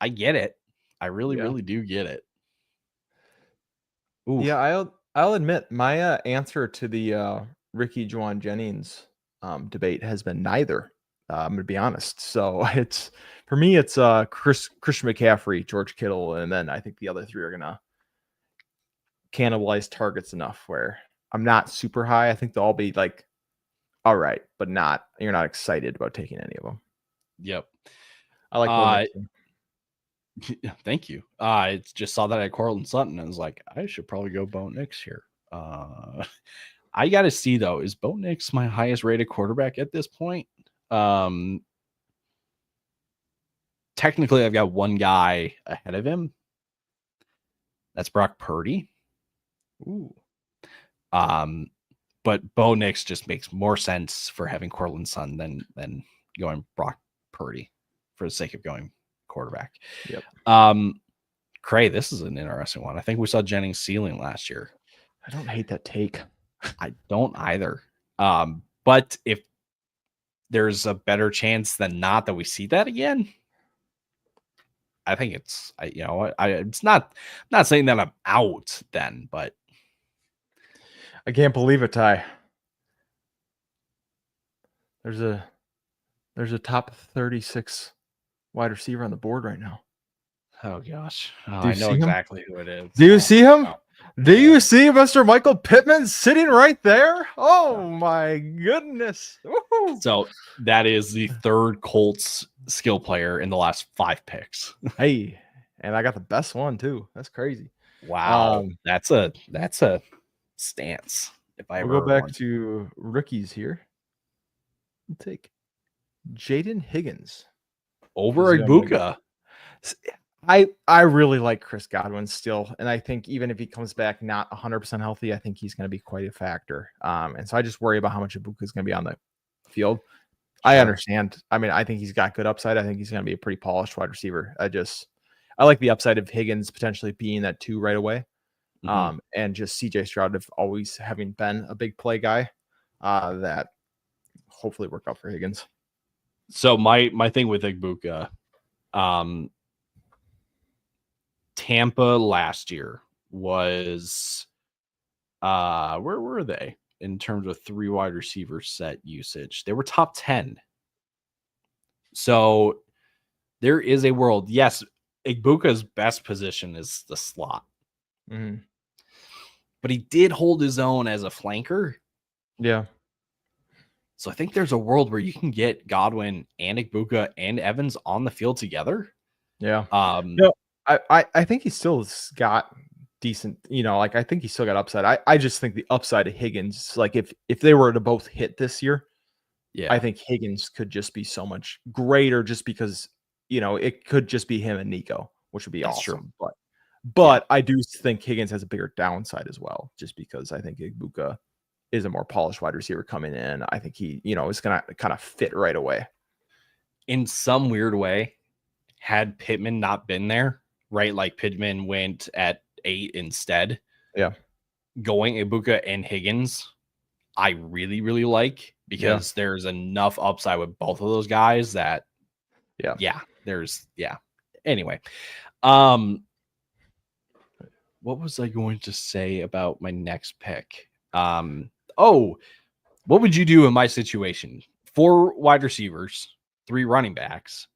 get it. I really do get it.
Oof. Yeah, I'll admit my answer to the Ricky Juwan Jennings debate has been neither. I'm going to be honest. So it's for me, it's Christian McCaffrey, George Kittle, and then I think the other 3 are going to cannibalize targets enough where I'm not super high. I think they'll all be like, all right, but you're not excited about taking any of them.
Yep.
I like
Thank you. I just saw that at Cortland Sutton and was like, I should probably go Bo Nix here. I got to see though, is Bo Nix my highest rated quarterback at this point? Technically, I've got one guy ahead of him. That's Brock Purdy.
Ooh.
But Bo Nix just makes more sense for having Cortland Sutton than going Brock Purdy for the sake of going quarterback.
Yep.
Cray, this is an interesting one. I think we saw Jennings' ceiling last year.
I don't hate that take.
I don't either. But if there's a better chance than not that we see that again, I think it's it's not saying that I'm out then, but
I can't believe it, Ty. There's a top 36 wide receiver on the board right now.
oh gosh,
Do you
I know
see him?
exactly who it is.
Do you see him?
No.
Do you see Mr. Michael Pittman sitting right there? Oh my goodness. Woo-hoo.
So that is the third Colts skill player in the last 5 picks.
Hey, and I got the best one too. That's crazy.
Wow, that's a stance. If I
we'll
ever
go back
want.
to rookies here. We'll take Jaden Higgins
over Ibuka.
I really like Chris Godwin still, and I think even if he comes back not 100% healthy, I think he's going to be quite a factor. And so I just worry about how much Ibuka is going to be on the field. Sure. I understand. I mean, I think he's got good upside. I think he's going to be a pretty polished wide receiver. I like the upside of Higgins potentially being that 2 right away. Mm-hmm. And just CJ Stroud of always having been a big play guy, that hopefully work out for Higgins.
So my thing with Ibuka, Tampa last year was where were they in terms of 3 wide receiver set usage? They were top 10. So there is a world. Yes, Ibuka's best position is the slot.
Mm-hmm.
But he did hold his own as a flanker.
Yeah.
So I think there's a world where you can get Godwin and Ibuka and Evans on the field together.
Yeah. No, I think he still got decent, I think he still got upside. I just think the upside of Higgins, like if they were to both hit this year, yeah, I think Higgins could just be so much greater just because, it could just be him and Nico, which would be awesome. True. But I do think Higgins has a bigger downside as well, just because I think Ibuka is a more polished wide receiver coming in. I think he, is going to kind of fit right away.
In some weird way, had Pittman not been there, right? Like Pittman went at 8 instead.
Yeah.
Going Ibuka and Higgins, I really, really like because there's enough upside with both of those guys that, Anyway, what was I going to say about my next pick? What would you do in my situation? 4 wide receivers, 3 running backs.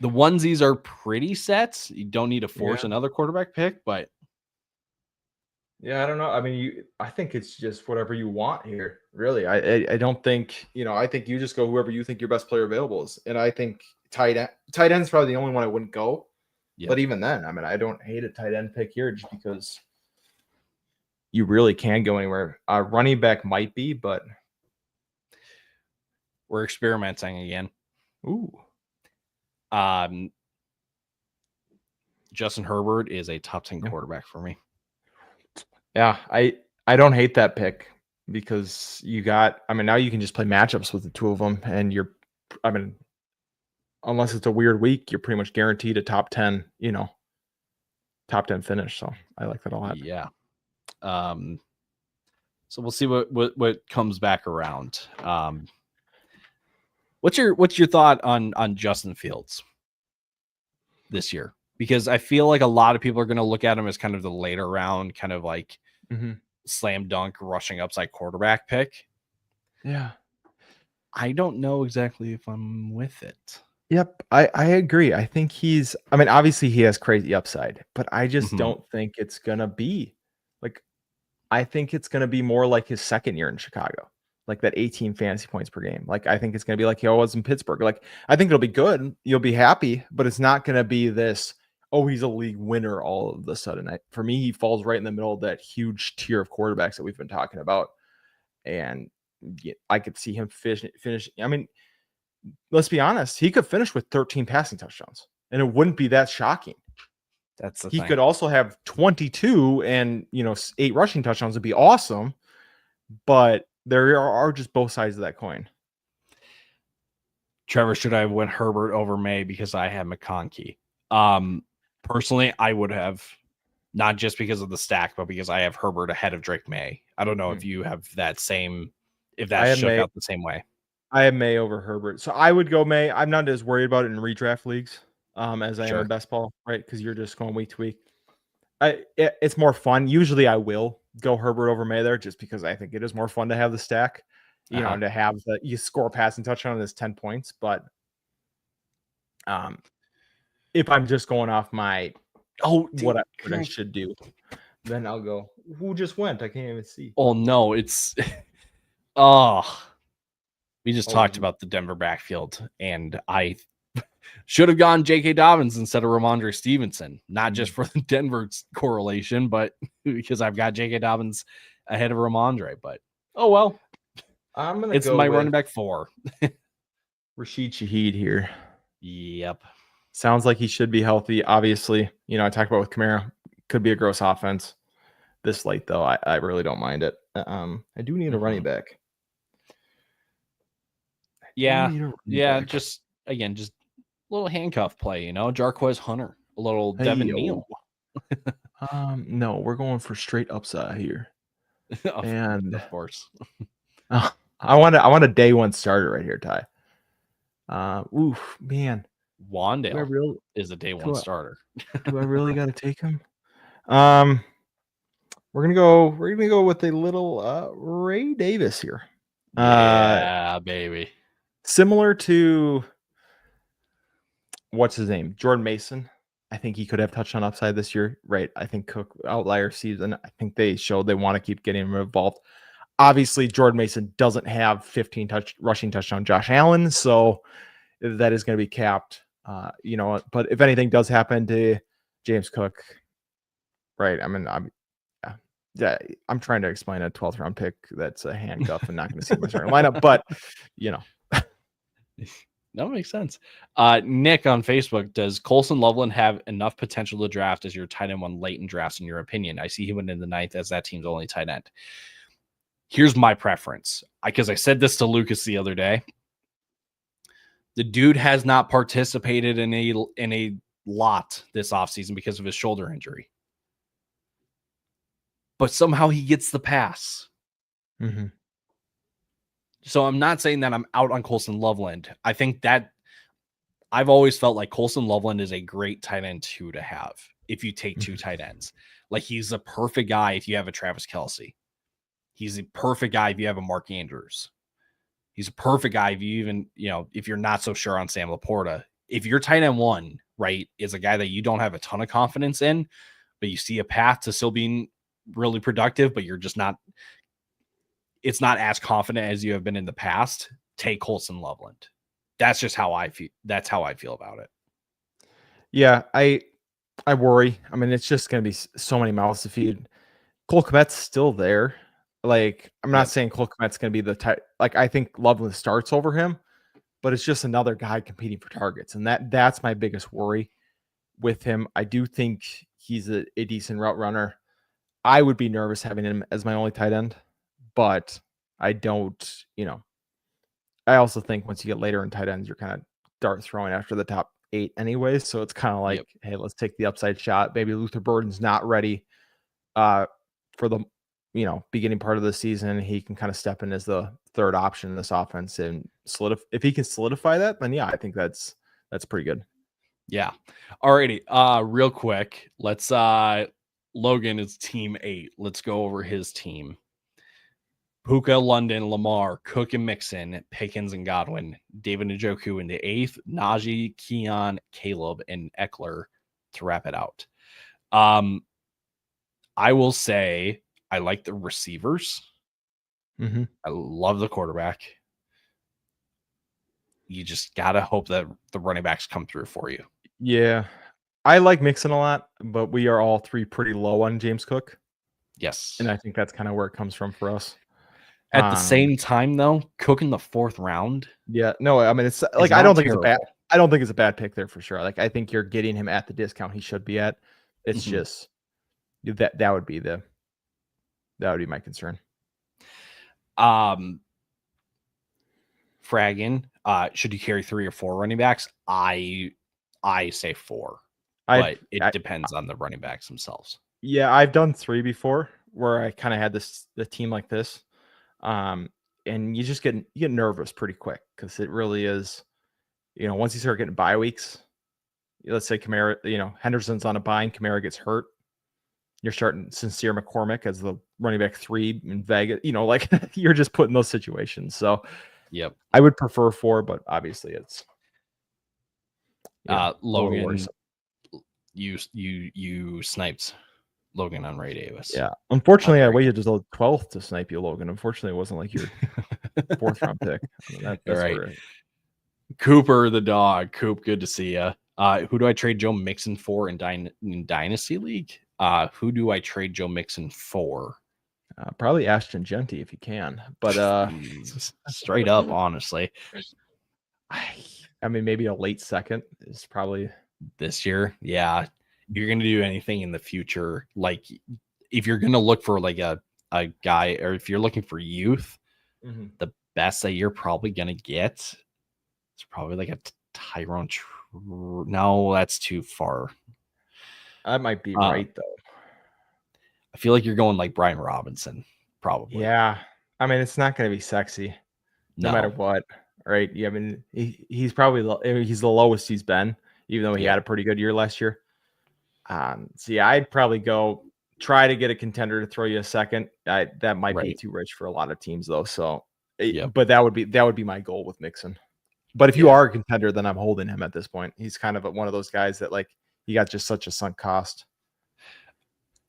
The onesies are pretty set. You don't need to force another quarterback pick, but
yeah, I don't know. I mean, I think it's just whatever you want here. Really, I don't think I think you just go whoever you think your best player available is, and I think tight end's probably the only one I wouldn't go. Yep. But even then, I mean, I don't hate a tight end pick here just because you really can go anywhere. Running back might be, but
we're experimenting again.
Ooh.
Justin Herbert is a top 10 quarterback for me.
Yeah, I don't hate that pick because now you can just play matchups with the 2 of them, and unless it's a weird week, you're pretty much guaranteed a top 10, top 10 finish. So I like that a lot.
Yeah. So we'll see what comes back around. What's your thought on Justin Fields this year? Because I feel like a lot of people are going to look at him as kind of the later round, kind of like slam dunk rushing upside quarterback pick.
Yeah.
I don't know exactly if I'm with it.
Yep. I agree. I think obviously he has crazy upside, but I just don't think it's going to be like, I think it's going to be more like his second year in Chicago. like that 18 fantasy points per game. Like I think it's going to be like he was in Pittsburgh. Like I think it'll be good. You'll be happy, but it's not going to be this, oh, he's a league winner all of a sudden. For me, he falls right in the middle of that huge tier of quarterbacks that we've been talking about. And I could see him finish. I mean, let's be honest. He could finish with 13 passing touchdowns, and it wouldn't be that shocking.
That's the
He
thing.
could also have 22 and 8 rushing touchdowns would be awesome. But there are just both sides of that coin.
Trevor, should I have went Herbert over May because I had McConkey? Personally, I would have, not just because of the stack, but because I have Herbert ahead of Drake May. I don't know if you have that same, if that shook out the same way.
I have May over Herbert, so I would go May. I'm not as worried about it in redraft leagues as I am in best ball, right? Because you're just going week to week. It's more fun. Usually, I will go Herbert over May there, just because I think it is more fun to have the stack, and to have you score a passing touchdown is 10 points. But if I'm just going off my what I should do, then I'll go. Who just went? I can't even see.
Oh no, it's we just talked about the Denver backfield, and I should have gone J.K. Dobbins instead of Ramondre Stevenson, not just for the Denver correlation, but because I've got J.K. Dobbins ahead of Ramondre. But oh well, it's my running back 4.
Rashid Shaheed here.
Yep.
Sounds like he should be healthy. Obviously, I talked about with Kamara, could be a gross offense. This late, though, I really don't mind it. I do need a running back.
Just a little handcuff play, Jarquez Hunter, a little Devin Neal.
No, we're going for straight upside here.
Of course.
I want a day 1 starter right here, Ty. Oof, man.
Wandale is a day 1 starter.
Do I really got to take him? We're gonna go with a little Ray Davis here.
Yeah, baby.
Similar to what's his name, Jordan Mason. I think he could have touchdown upside this year, right? I think Cook outlier season. I think they showed they want to keep getting him involved. Obviously, Jordan Mason doesn't have 15 rushing touchdown Josh Allen, so that is going to be capped. But if anything does happen to James Cook, right? I mean, I'm trying to explain a 12th round pick that's a handcuff and not going to see my starting lineup, but
That makes sense. Nick on Facebook, does Colson Loveland have enough potential to draft as your tight end 1 late in drafts, in your opinion? I see him in the 9th as that team's only tight end. Here's my preference, because I said this to Lucas the other day. The dude has not participated in a lot this offseason because of his shoulder injury. But somehow he gets the pass.
Mm-hmm.
So I'm not saying that I'm out on Colson Loveland. I think that I've always felt like Colson Loveland is a great tight end 2 to have if you take 2 tight ends. Like, he's a perfect guy if you have a Travis Kelce. He's a perfect guy if you have a Mark Andrews. He's a perfect guy if you even, if you're not so sure on Sam Laporta. If your tight end 1, right, is a guy that you don't have a ton of confidence in, but you see a path to still being really productive, but you're just not, it's not as confident as you have been in the past, take Colson Loveland. That's just how I feel. That's how I feel about it.
Yeah, I worry. I mean, it's just going to be so many mouths to feed. Cole Kmet's still there. Like, I'm not saying Cole Kmet's going to be the type. Like, I think Loveland starts over him, but it's just another guy competing for targets, and that's my biggest worry with him. I do think he's a decent route runner. I would be nervous having him as my only tight end, but I don't. I also think once you get later in tight ends, you're kind of dart throwing after the top 8 anyways. So it's kind of like, hey, let's take the upside shot. Maybe Luther Burden's not ready for the beginning part of the season. He can kind of step in as the third option in this offense, and if he can solidify that, then I think that's pretty good.
Yeah. Alrighty. Real quick, let's Logan is team 8. Let's go over his team. Puka, London, Lamar, Cook and Mixon, Pickens and Godwin, David Njoku in the 8th, Najee, Keon, Caleb, and Eckler to wrap it out. I will say I like the receivers.
Mm-hmm.
I love the quarterback. You just gotta hope that the running backs come through for you.
Yeah. I like Mixon a lot, but we are all three pretty low on James Cook.
Yes.
And I think that's kind of where it comes from for us.
At the same time, though, Cook in the 4th round.
Yeah, no, I mean, it's like, I don't think it's a bad pick there for sure. Like, I think you're getting him at the discount he should be at. It's just that would be my concern.
Fragging, should you carry 3 or 4 running backs? I say 4, but it depends on the running backs themselves.
Yeah, I've done 3 before where I kind of had the team like this. And you just get nervous pretty quick because it really is, once you start getting bye weeks, let's say Kamara, Henderson's on a bye and Kamara gets hurt. You're starting Sincere McCormick as the running back 3 in Vegas, like you're just put in those situations. So
yep,
I would prefer 4, but obviously it's
Logan. You sniped Logan on Ray Davis.
Yeah, unfortunately, I waited until the 12th to snipe you, Logan. Unfortunately, it wasn't like your 4th round pick. That's
right. Cooper the dog. Coop, good to see you. Who do I trade Joe Mixon for in Dynasty League? Who do I trade Joe Mixon for?
Probably Ashton Genty if you can, but
straight up, honestly,
I mean, maybe a late second is probably
this year. Yeah, you're gonna do anything in the future. Like, if you're gonna look for like a guy, or if you're looking for youth, the best that you're probably gonna get is probably like a Tyrone. No, that's too far.
That might be right though.
I feel like you're going like Brian Robinson, probably.
Yeah, I mean, it's not going to be sexy, no matter what, right? Yeah, I mean, he's probably he's the lowest he's been, even though he had a pretty good year last year. So yeah, I'd probably go try to get a contender to throw you a second. That might be too rich for a lot of teams though. So, but that would be my goal with Mixon. But if you are a contender, then I'm holding him at this point. He's kind of one of those guys that like he got just such a sunk cost.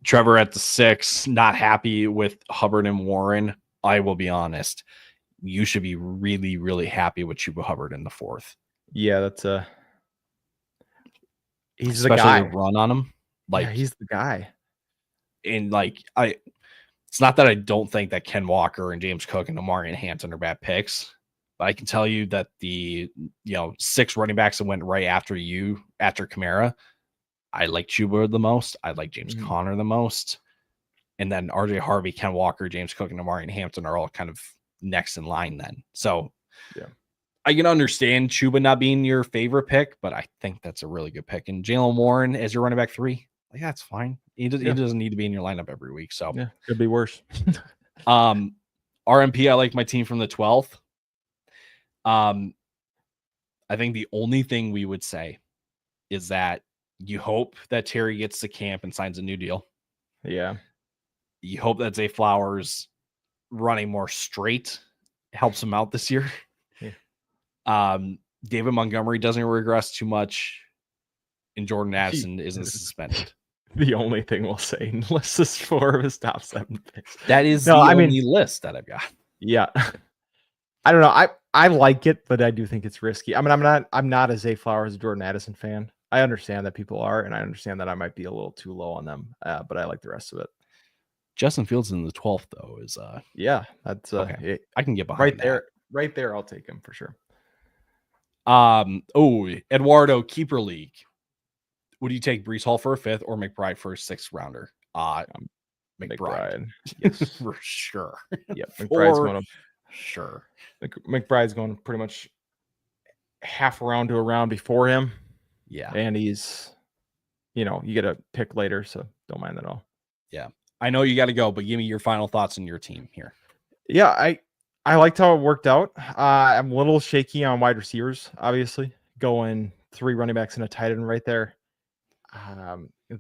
Trevor at the 6, not happy with Hubbard and Warren. I will be honest. You should be really, really happy with Chuba Hubbard in the 4th.
Yeah, that's he's
especially
the guy.
The run on him. Like,
yeah, he's the guy.
And like it's not that I don't think that Ken Walker and James Cook and Amari Hampton are bad picks, but I can tell you that the 6 running backs that went right after Kamara, I like Chuba the most. I like James Conner the most. And then RJ Harvey, Ken Walker, James Cook, and Amari Hampton are all kind of next in line then. So I can understand Chuba not being your favorite pick, but I think that's a really good pick. And Jalen Warren as your running back 3, like, that's fine. He doesn't need to be in your lineup every week. So
yeah, could be worse.
RMP, I like my team from the 12th. I think the only thing we would say is that you hope that Terry gets to camp and signs a new deal.
Yeah.
You hope that Zay Flowers running more straight helps him out this year. Yeah. David Montgomery doesn't regress too much, and Jordan Addison isn't suspended.
The only thing we'll say, unless this is 4 of his top 7 picks.
That is the only list that I've got.
Yeah. I don't know. I like it, but I do think it's risky. I mean, I'm not a Zay Flowers, Jordan Addison fan. I understand that people are, and I understand that I might be a little too low on them, but I like the rest of it.
Justin Fields in the 12th, though, is
yeah, that's
okay. I can get behind that.
Right there, I'll take him for sure.
Eduardo, keeper league. Would you take Breece Hall for a 5th or McBride for a 6th rounder? McBride.
Yes.
For sure.
Yep. McBride's going to
sure.
McBride's going pretty much half a round to a round before him.
Yeah.
And he's, you get a pick later, so don't mind that at all.
Yeah. I know you got to go, but give me your final thoughts on your team here.
Yeah, I liked how it worked out. I'm a little shaky on wide receivers, obviously. Going 3 running backs and a tight end right there.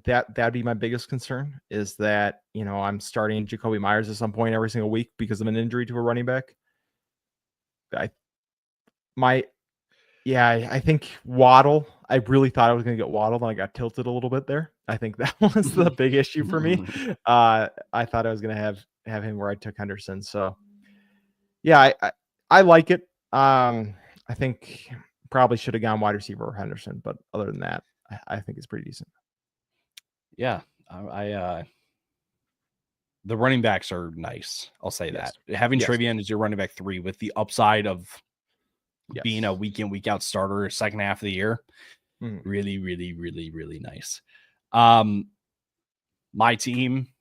That'd be my biggest concern is that, I'm starting Jacoby Myers at some point every single week because of an injury to a running back. I think Waddle, I really thought I was going to get Waddle, and I got tilted a little bit there. I think that was the big issue for me. I thought I was going to have him where I took Henderson. So Yeah, I like it. I think probably should have gone wide receiver or Henderson, but other than that, I think it's pretty decent.
Yeah, the running backs are nice. I'll say
Yes.
that. Having
Yes.
Trevian as your running back 3 with the upside of being a
Yes.
week in, week out starter second half of the year,
Mhm.
really, really, really, really nice. My team,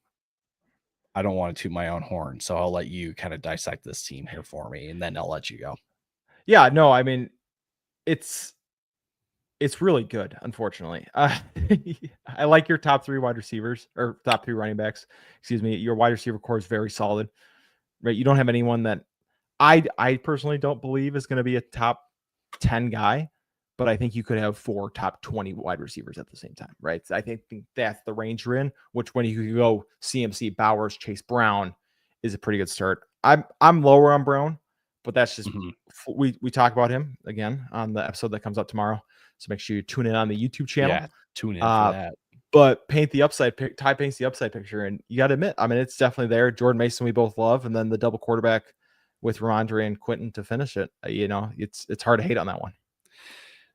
I don't want to toot my own horn, so I'll let you kind of dissect this team here for me, and then I'll let you go.
Yeah, no, I mean, it's really good, unfortunately. I like your top 3 wide receivers or top 3 running backs. Excuse me. Your wide receiver core is very solid, right? You don't have anyone that I personally don't believe is going to be a top 10 guy, but I think you could have 4 top 20 wide receivers at the same time, right? So I think that's the range you're in, which when you go CMC, Bowers, Chase Brown is a pretty good start. I'm lower on Brown, but that's just we talk about him again on the episode that comes up tomorrow. So make sure you tune in on the YouTube channel.
Yeah, tune in for that.
But Ty paints the upside picture, and you got to admit, I mean, it's definitely there. Jordan Mason, we both love, and then the double quarterback with Ramondre and Quentin to finish it. It's hard to hate on that one.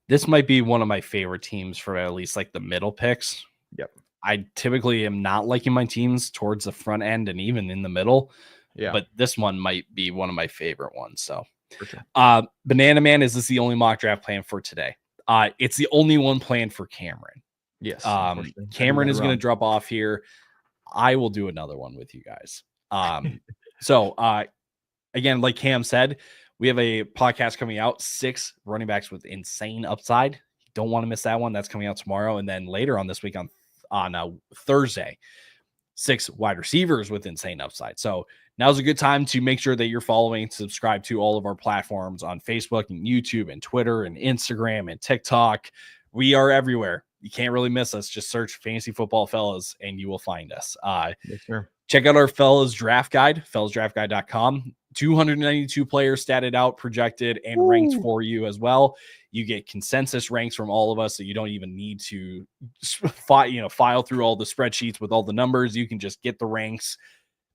This might be one of my favorite teams for at least like the middle picks.
Yep.
I typically am not liking my teams towards the front end and even in the middle.
Yeah.
But this one might be one of my favorite ones. So
for sure.
Banana Man, is this the only mock draft plan for today? It's the only one planned for Cameron.
Yes.
Cameron is going to drop off here. I will do another one with you guys. So again, like Cam said, we have a podcast coming out, 6 running backs with insane upside. Don't want to miss that one. That's coming out tomorrow. And then later on this week on Thursday, 6 wide receivers with insane upside. So now's a good time to make sure that you're following, subscribe to all of our platforms on Facebook and YouTube and Twitter and Instagram and TikTok. We are everywhere. You can't really miss us. Just search Fantasy Football Fellas and you will find us.
Yes, sir.
Check out our Fellas Draft Guide, fellasdraftguide.com. 292 players statted out, projected, and ranked for you as well. You get consensus ranks from all of us, so you don't even need to file through all the spreadsheets with all the numbers. You can just get the ranks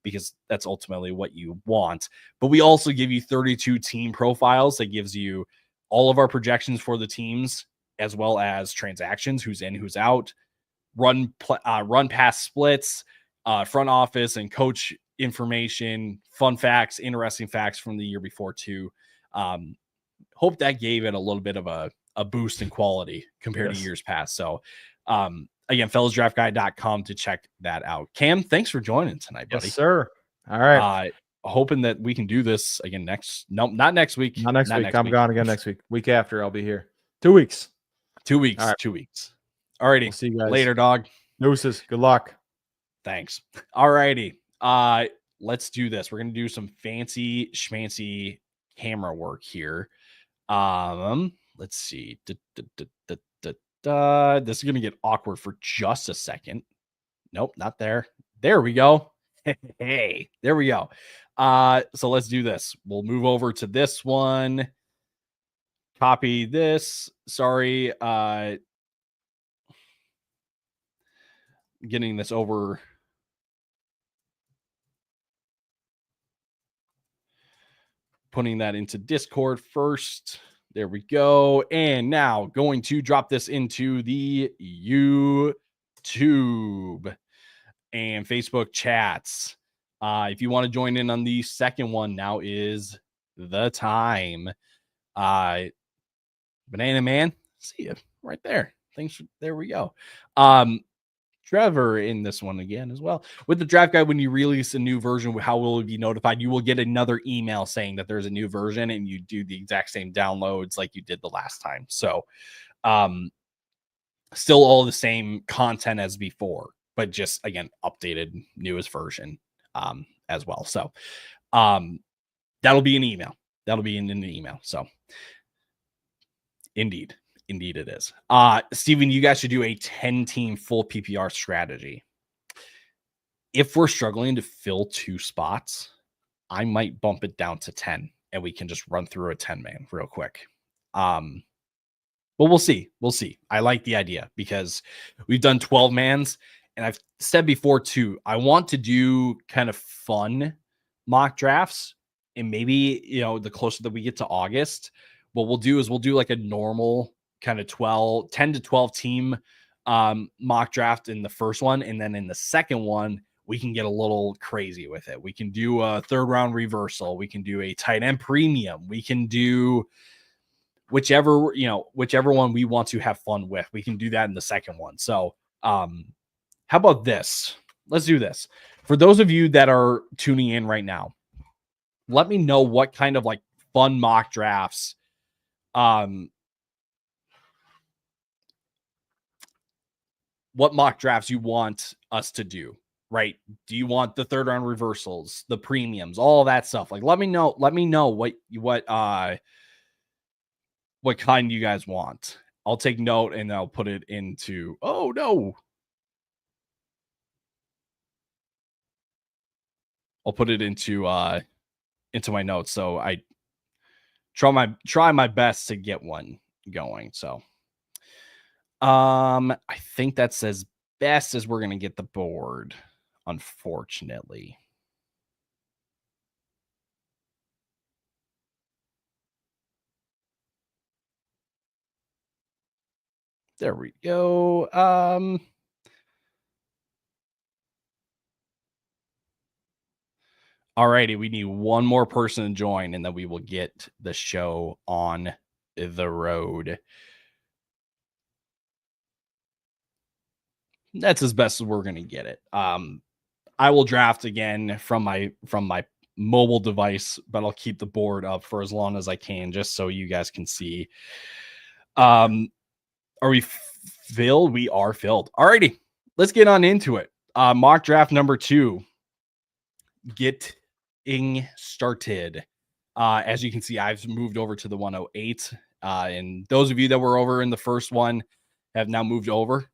because that's ultimately what you want. But we also give you 32 team profiles that gives you all of our projections for the teams, as well as transactions, who's in, who's out, run pass splits, front office and coach information, fun facts, interesting facts from the year before too. Hope that gave it a little bit of a boost in quality compared to years past. So again, fellasdraftguide.com to check that out. Cam, thanks for joining tonight, buddy.
Yes, sir. All right.
Hoping that we can do this again not next week.
Not next week. I'm gone again next week. Week after, I'll be here. 2 weeks.
2 weeks. All right. 2 weeks. All righty.
We'll see you guys
later, dog.
Deuces. Good luck.
Thanks. All righty. Let's do this. We're gonna do some fancy schmancy camera work here. Let's see. This is gonna get awkward for just a second. Nope, not there. There we go. Hey, there we go. So let's do this. We'll move over to this one. Copy this. Sorry. Getting this over. Putting that into Discord first. There we go. And now going to drop this into the YouTube and Facebook chats. If you want to join in on the second one, now is the time. Banana Man, see you right there. Thanks. There we go. Trevor in this one again as well. With the draft guide, when you release a new version, how will it be notified? You will get another email saying that there's a new version and you do the exact same downloads like you did the last time. So still all the same content as before, but just, again, updated, newest version as well. So that'll be an email. That'll be in the email. So indeed it is. Steven, you guys should do a 10-team full PPR strategy. If we're struggling to fill 2 spots, I might bump it down to 10 and we can just run through a 10-man real quick. But we'll see. I like the idea because we've done 12 mans, and I've said before too, I want to do kind of fun mock drafts And maybe, the closer that we get to August, what we'll do is we'll do like a normal kind of 10 to 12 team mock draft in the first one. And then in the second one, we can get a little crazy with it. We can do a third round reversal. We can do a tight end premium. We can do whichever one we want to have fun with. We can do that in the second one. So how about this? Let's do this. For those of you that are tuning in right now, let me know what kind of like fun mock drafts what mock drafts you want us to do, right? Do you want the third round reversals, the premiums, all that stuff? Like, let me know what kind you guys want. I'll take note and I'll put it into, oh no. I'll put it into my notes. So I try my best to get one going. So I think that's as best as we're gonna get the board, unfortunately. There we go. Alrighty, we need one more person to join, and then we will get the show on the road. That's as best as we're gonna get it. I will draft again from my mobile device, but I'll keep the board up for as long as I can, just so you guys can see. Are we filled? We are filled. Alrighty, let's get on into it. Mock draft number 2. Getting started. As you can see, I've moved over to the 108. And those of you that were over in the first one have now moved over.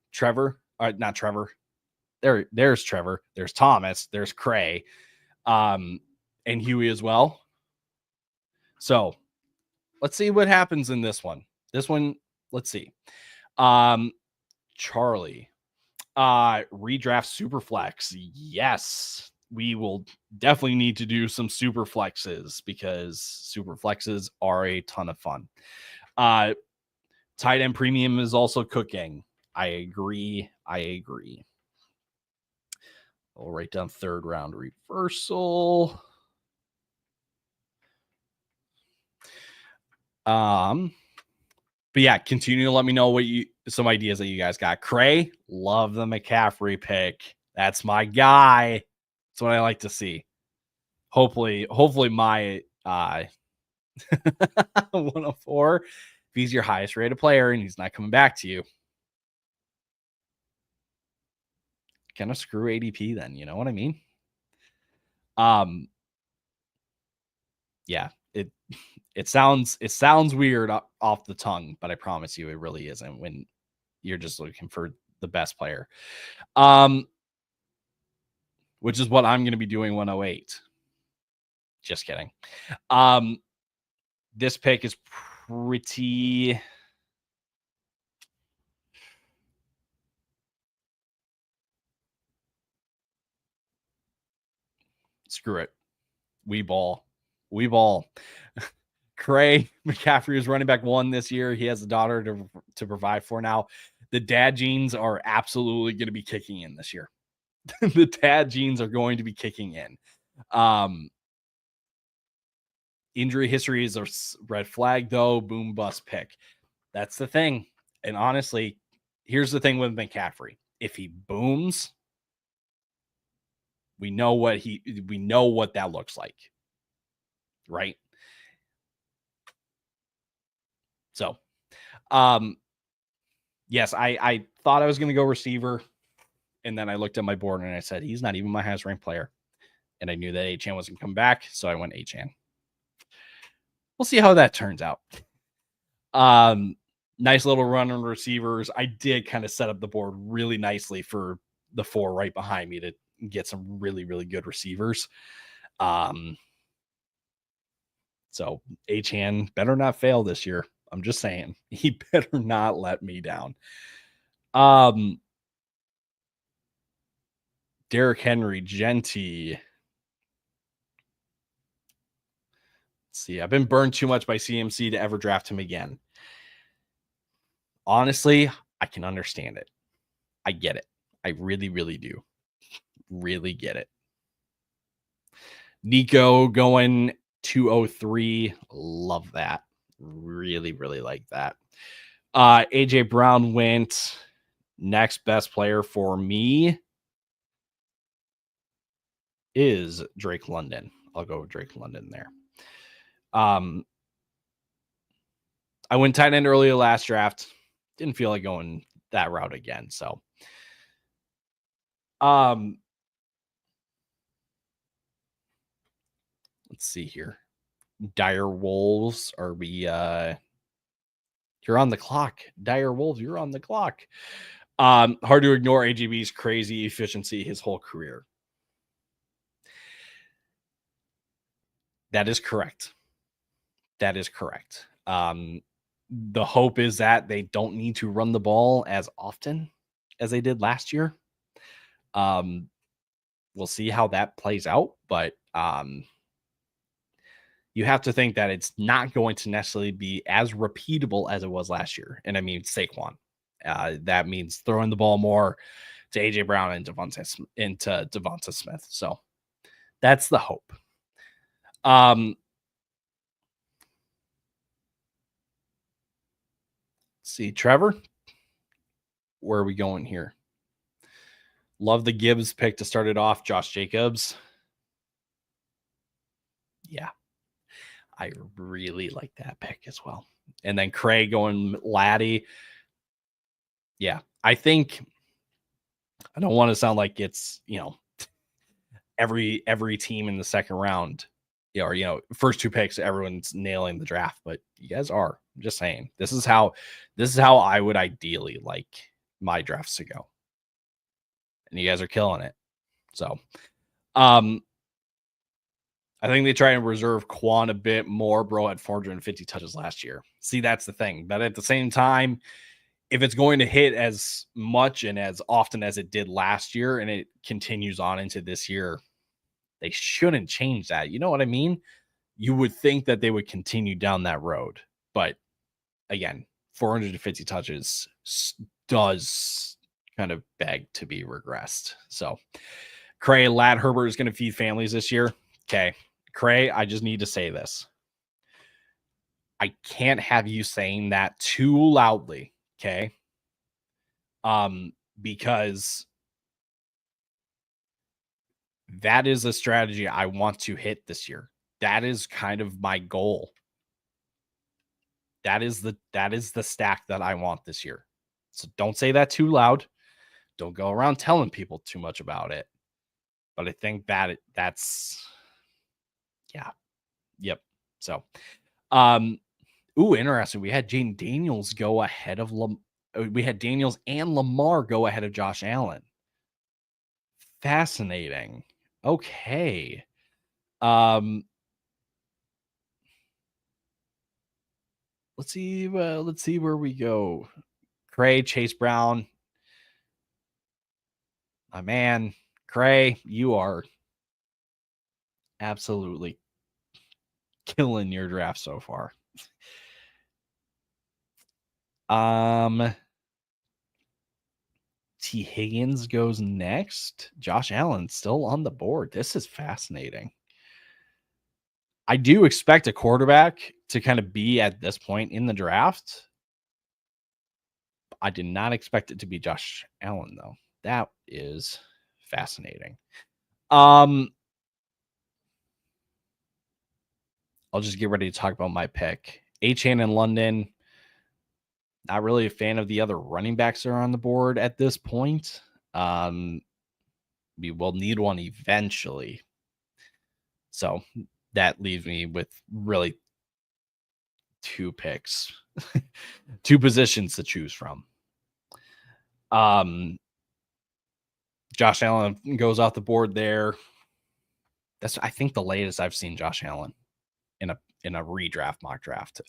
Not Trevor. There's Trevor. There's Thomas. There's Cray. And Huey as well. So let's see what happens in this one. Let's see. Charlie. Redraft Superflex. Yes. We will definitely need to do some super flexes because super flexes are a ton of fun. Tight end premium is also cooking. I agree. I'll write down third round reversal. But yeah, continue to let me know some ideas that you guys got. Cray, love the McCaffrey pick. That's my guy. That's what I like to see. Hopefully my 104, if he's your highest rated player and he's not coming back to you, kind of screw ADP then, you know what I mean? Yeah, it sounds weird off the tongue, but I promise you it really isn't when you're just looking for the best player. Which is what I'm going to be doing 108. Just kidding. This pick is pretty screw it. We ball. Cray McCaffrey is running back 1 this year. He has a daughter to provide for now. The dad genes are absolutely going to be kicking in this year. The dad genes are going to be kicking in. Injury history is a red flag, though. Boom bust pick. That's the thing. And honestly, here's the thing with McCaffrey. If he booms, we know what that looks like. Right? So, yes, I thought I was going to go receiver. And then I looked at my board and I said, he's not even my highest ranked player. And I knew that Achane wasn't coming back. So I went Achane. We'll see how that turns out. Nice little run on receivers. I did kind of set up the board really nicely for the 4 right behind me to get some really, really good receivers. So Achane better not fail this year. I'm just saying, he better not let me down. Derrick Henry, Genty. See, I've been burned too much by CMC to ever draft him again. Honestly, I can understand it. I get it. I really, really do. Really get it. Nico going 203. Love that. Really, really like that. AJ Brown went next best player for me is Drake London. I'll go with Drake London there. I went tight end earlier last draft. Didn't feel like going that route again. So, let's see here. Dire Wolves, are we you're on the clock. Dire Wolves, you're on the clock. Hard to ignore AGB's crazy efficiency his whole career. That is correct. That is correct. The hope is that they don't need to run the ball as often as they did last year. We'll see how that plays out, but you have to think that it's not going to necessarily be as repeatable as it was last year. And I mean, Saquon. That means throwing the ball more to AJ Brown and Devonta Smith. So that's the hope. Let's see, Trevor, where are we going here? Love the Gibbs pick to start it off. Josh Jacobs. Yeah, I really like that pick as well. And then Craig going Laddie. Yeah, I think I don't want to sound like it's, every team in the second round, or first two picks, everyone's nailing the draft, but you guys are. I'm just saying, this is how I would ideally like my drafts to go. And you guys are killing it. So, I think they try and reserve Quan a bit more. Bro had 450 touches last year. See, that's the thing. But at the same time, if it's going to hit as much and as often as it did last year and it continues on into this year, they shouldn't change that. You know what I mean? You would think that they would continue down that road. But again, 450 touches does kind of beg to be regressed. So, Cray, Lad Herbert is going to feed families this year. Okay. Cray, I just need to say this. I can't have you saying that too loudly. Okay. Because that is a strategy I want to hit this year. That is kind of my goal. That is the stack that I want this year. So don't say that too loud. Don't go around telling people too much about it. But I think that's yeah. Yep. So interesting. We had Jaden Daniels go ahead of we had Daniels and Lamar go ahead of Josh Allen. Fascinating. Okay. Let's see where we go. Cray, Chase Brown. My man, Cray, you are absolutely killing your draft so far. T. Higgins goes next. Josh Allen still on the board. This is fascinating. I do expect a quarterback to kind of be at this point in the draft. I did not expect it to be Josh Allen, though. That is fascinating. I'll just get ready to talk about my pick. Achane and London. Not really a fan of the other running backs that are on the board at this point. We will need one eventually. So that leaves me with really two picks, two positions to choose from. Josh Allen goes off the board there. That's, I think, the latest I've seen Josh Allen in a redraft mock draft.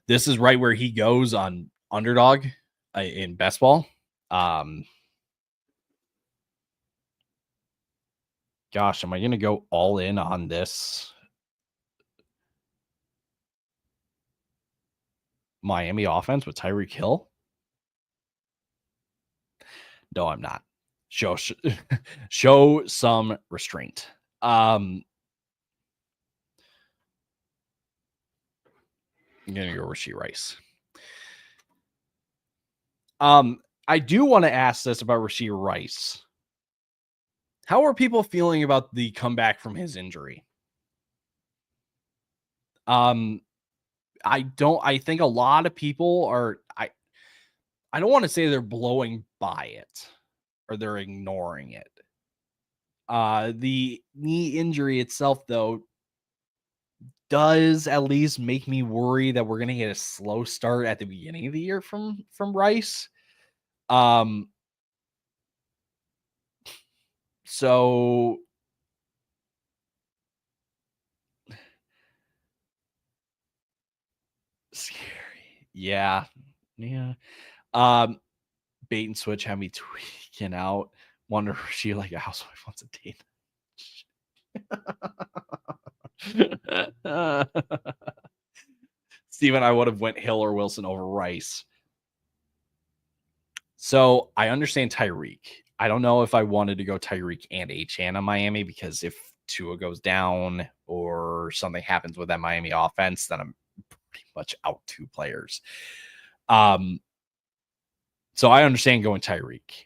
This is right where he goes on underdog in best ball. Gosh, am I going to go all in on this Miami offense with Tyreek Hill? No, I'm not. Show some restraint. I'm gonna go Rashee Rice. I do want to ask this about Rashee Rice. How are people feeling about the comeback from his injury? I think a lot of people are, I don't want to say they're blowing by it or they're ignoring it. The knee injury itself, though, does at least make me worry that we're going to get a slow start at the beginning of the year from Rice. So scary. Yeah. Bait and switch had me tweaking out. Wonder if she like a housewife wants a date. Steven, I would have went Hill or Wilson over Rice. So I understand Tyreek. I don't know if I wanted to go Tyreek and Achane on Miami, because if Tua goes down or something happens with that Miami offense, then I'm pretty much out 2 players. So I understand going Tyreek.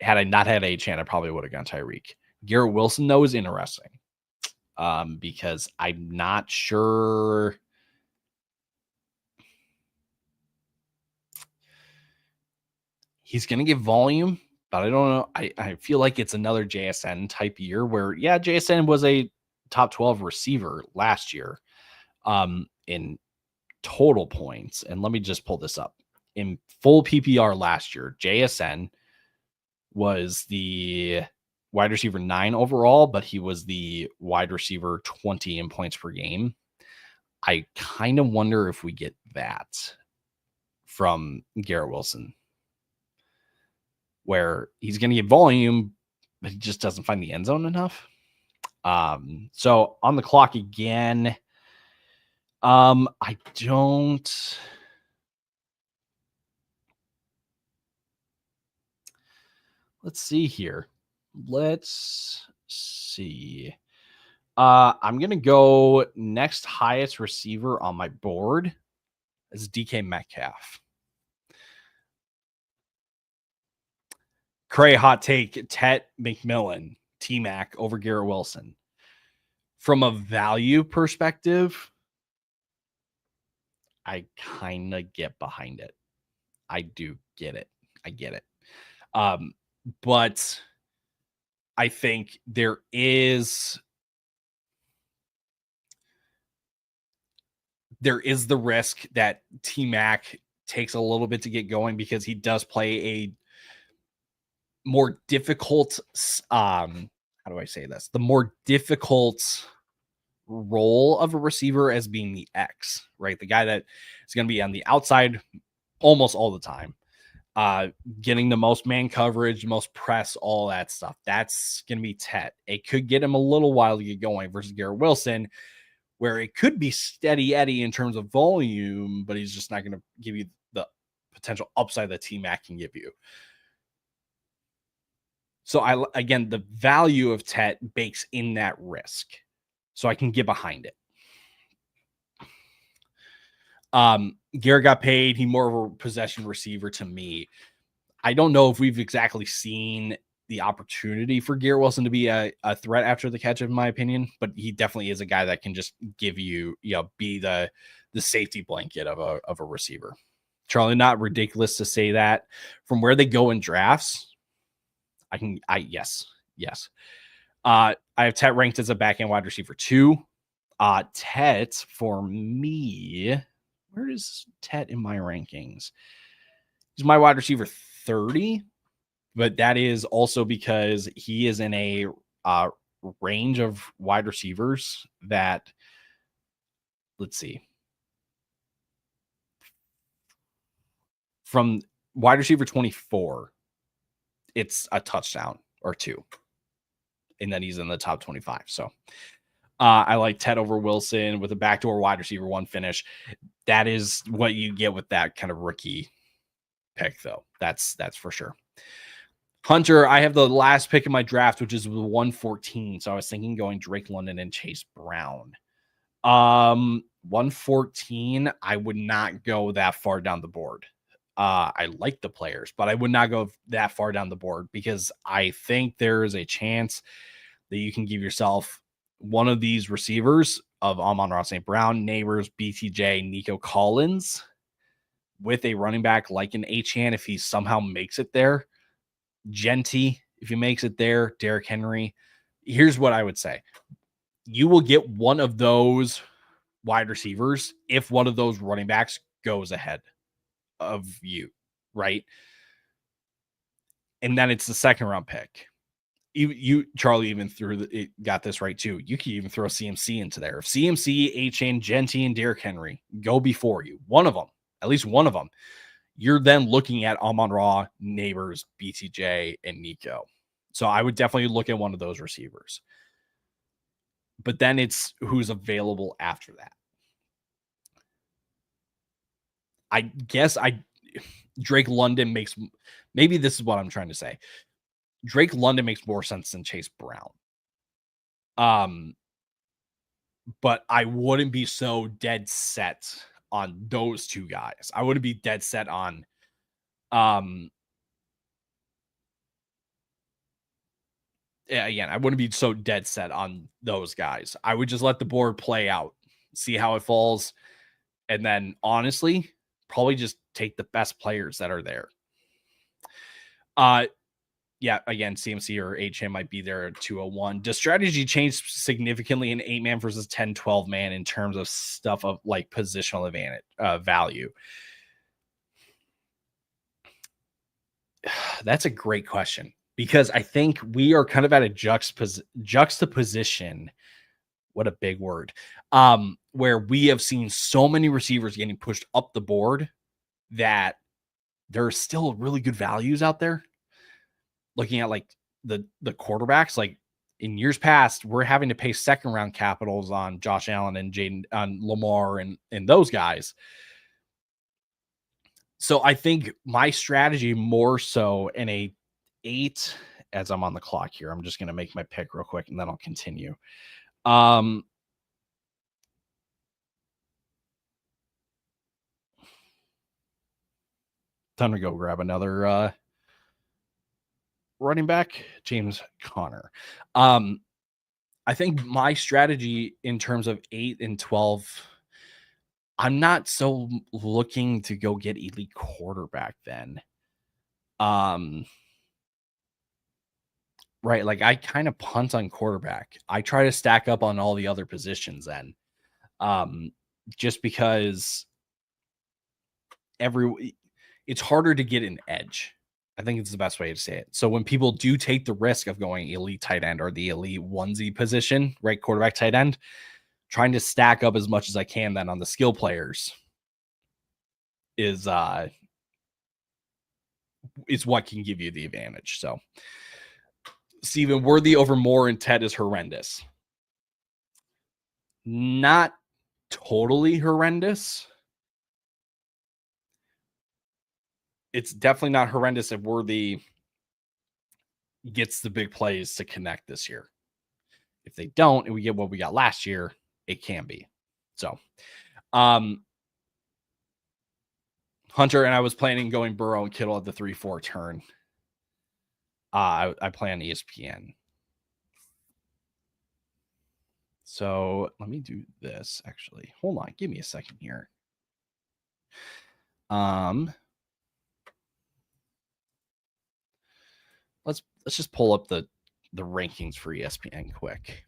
Had I not had Achane, I probably would have gone Tyreek. Garrett Wilson, though, is interesting. Because I'm not sure. He's going to get volume, but I don't know. I feel like it's another JSN type year where, yeah, JSN was a top 12 receiver last year in total points. And let me just pull this up. In full PPR last year, JSN was the wide receiver 9 overall, but he was the wide receiver 20 in points per game. I kind of wonder if we get that from Garrett Wilson, where he's going to get volume, but he just doesn't find the end zone enough. So on the clock again, I don't. Let's see here. Let's see. I'm going to go next highest receiver on my board is DK Metcalf. Cray hot take, Tet McMillan, T-Mac over Garrett Wilson. From a value perspective, I kind of get behind it. I do get it. I get it. But I think there is the risk that T-Mac takes a little bit to get going, because he does play a more difficult, how do I say this? The more difficult role of a receiver as being the X, right? The guy that is going to be on the outside almost all the time, getting the most man coverage, most press, all that stuff. That's going to be Tet. It could get him a little while to get going versus Garrett Wilson, where it could be steady Eddie in terms of volume, but he's just not going to give you the potential upside that T-Mac can give you. So again, the value of Tet bakes in that risk, so I can get behind it. Garrett got paid. He's more of a possession receiver to me. I don't know if we've exactly seen the opportunity for Garrett Wilson to be a threat after the catch, in my opinion, but he definitely is a guy that can just give you, be the safety blanket of a receiver. Charlie, not ridiculous to say that. From where they go in drafts, yes. I have Tet ranked as a back end wide receiver 2. Tet for me, where is Tet in my rankings? He's my wide receiver 30, but that is also because he is in a range of wide receivers that, let's see, from wide receiver 24, it's a touchdown or 2, and then he's in the top 25. So I like Ted over Wilson with a backdoor wide receiver 1 finish. That is what you get with that kind of rookie pick, though. That's for sure. Hunter, I have the last pick in my draft, which is 114. So I was thinking going Drake London and Chase Brown. 114, I would not go that far down the board. I like the players, but I would not go that far down the board because I think there is a chance that you can give yourself one of these receivers of Amon-Ra St. Brown, Neighbors, BTJ, Nico Collins with a running back like an Achane if he somehow makes it there. Genty, if he makes it there, Derrick Henry. Here's what I would say. You will get one of those wide receivers if one of those running backs goes ahead of you, right? And then it's the second round pick. You Charlie even got this right too. You can even throw CMC into there. If CMC, Achane, Genty, and Derrick Henry go before you, one of them, at least one of them, you're then looking at Amon-Ra, Neighbors, BTJ, and Nico. So I would definitely look at one of those receivers. But then it's who's available after that. I guess Drake London makes, maybe this is what I'm trying to say. Drake London makes more sense than Chase Brown. But I wouldn't be so dead set on those two guys. I wouldn't be dead set on again, I wouldn't be so dead set on those guys. I would just let the board play out, see how it falls, and then honestly, probably just take the best players that are there. Yeah, again, CMC or HM might be there at 201. Does strategy change significantly in 8-man versus 10-12 man in terms of stuff of like positional advantage value? That's a great question because I think we are kind of at a juxtaposition. What a big word. Where we have seen so many receivers getting pushed up the board that there are still really good values out there. Looking at like the quarterbacks, like in years past, we're having to pay second round capitals on Josh Allen and Jaden on Lamar and those guys. So I think my strategy more so in a 8, as I'm on the clock here, I'm just going to make my pick real quick and then I'll continue. Time to go grab another running back, James Conner. I think my strategy in terms of 8 and 12, I'm not so looking to go get elite quarterback then. Right, like I kind of punt on quarterback. I try to stack up on all the other positions then. Just because it's harder to get an edge. I think it's the best way to say it. So when people do take the risk of going elite tight end or the elite onesie position, right, quarterback tight end, trying to stack up as much as I can then on the skill players is what can give you the advantage. So Steven, Worthy over Moore and Ted is horrendous. Not totally horrendous. It's definitely not horrendous if Worthy gets the big plays to connect this year. If they don't, and we get what we got last year, it can be. So, Hunter and I was planning going Burrow and Kittle at the 3-4 turn. I play on ESPN. So let me do this actually. Hold on, give me a second here. Let's just pull up the rankings for ESPN quick.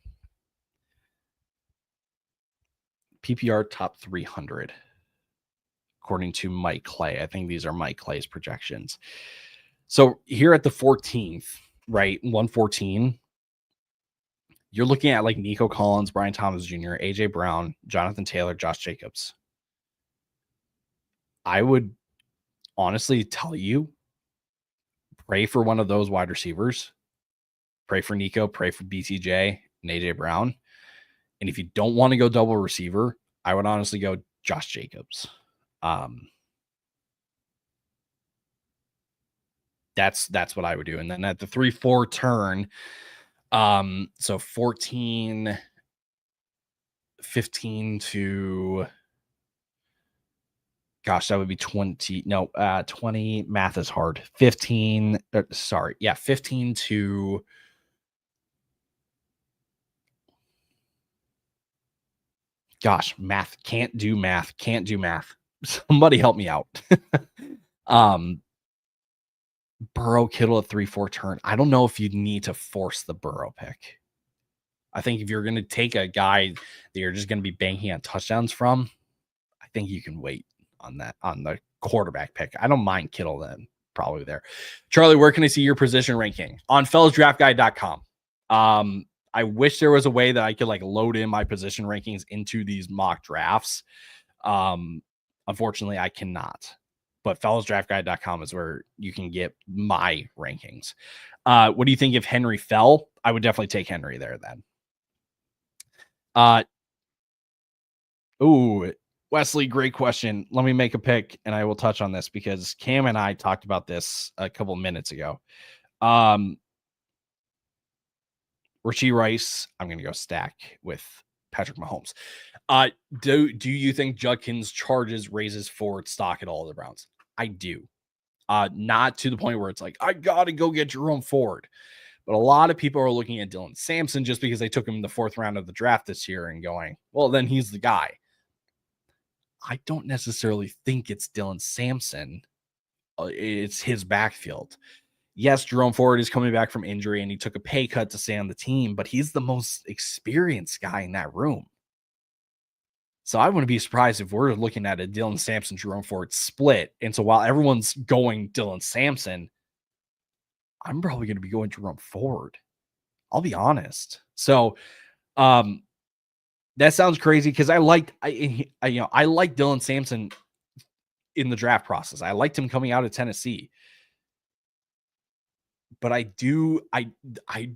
PPR top 300 according to Mike Clay. I think these are Mike Clay's projections. So here at the 14th, right, 114, you're looking at like Nico Collins, Brian Thomas Jr., AJ Brown, Jonathan Taylor, Josh Jacobs. I would honestly tell you, pray for one of those wide receivers. Pray for Nico, pray for BTJ and AJ Brown. And if you don't want to go double receiver, I would honestly go Josh Jacobs. That's what I would do. And then at the 3-4 turn, so 14, 15 to, gosh, that would be 20. No, 20. Math is hard. 15. 15 to, gosh, math. Can't do math. Somebody help me out. Burrow, Kittle at 3-4 turn. I don't know if you need to force the Burrow pick. I think if you're going to take a guy that you're just going to be banking on touchdowns from, I think you can wait on that, on the quarterback pick. I don't mind Kittle then, probably there. Charlie, where can I see your position ranking? On fellowsdraftguide.com. I wish there was a way that I could like load in my position rankings into these mock drafts. Unfortunately, I cannot. But fellowsdraftguide.com is where you can get my rankings. What do you think if Henry fell? I would definitely take Henry there then. Wesley, great question. Let me make a pick and I will touch on this because Cam and I talked about this a couple minutes ago. Rashee Rice, I'm going to go stack with Patrick Mahomes. Do you think Judkins charges raises forward stock at all of the Browns? I do. Not to the point where it's like, I got to go get Jerome Ford. But a lot of people are looking at Dylan Sampson just because they took him in the 4th round of the draft this year and going, well, then he's the guy. I don't necessarily think it's Dylan Sampson. It's his backfield. Yes, Jerome Ford is coming back from injury and he took a pay cut to stay on the team, but he's the most experienced guy in that room. So I wouldn't be surprised if we're looking at a Dylan Sampson, Jerome Ford split. And so while everyone's going Dylan Sampson, I'm probably going to be going Jerome Ford. I'll be honest. So that sounds crazy because I liked Dylan Sampson in the draft process. I liked him coming out of Tennessee. But I do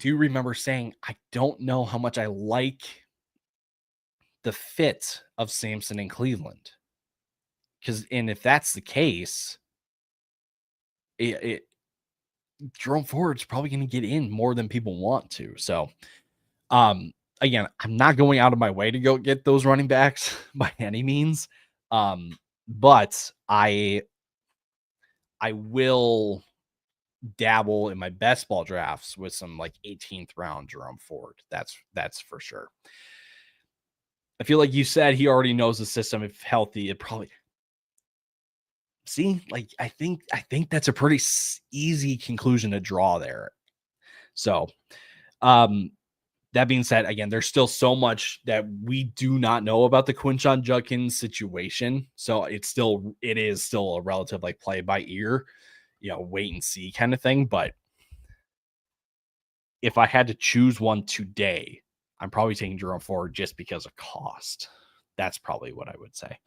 remember saying I don't know how much I like the fit of Sampson in Cleveland. And if that's the case, Jerome Ford's probably going to get in more than people want to. So, again, I'm not going out of my way to go get those running backs by any means. But I will dabble in my best ball drafts with some like 18th round Jerome Ford. That's for sure. I feel like you said he already knows the system. If healthy, it probably I think that's a pretty easy conclusion to draw there. So, that being said, again, there's still so much that we do not know about the Quinshon Judkins situation. So it is still a relative like play by ear, wait and see kind of thing. But if I had to choose one today, I'm probably taking Jerome Ford just because of cost. That's probably what I would say.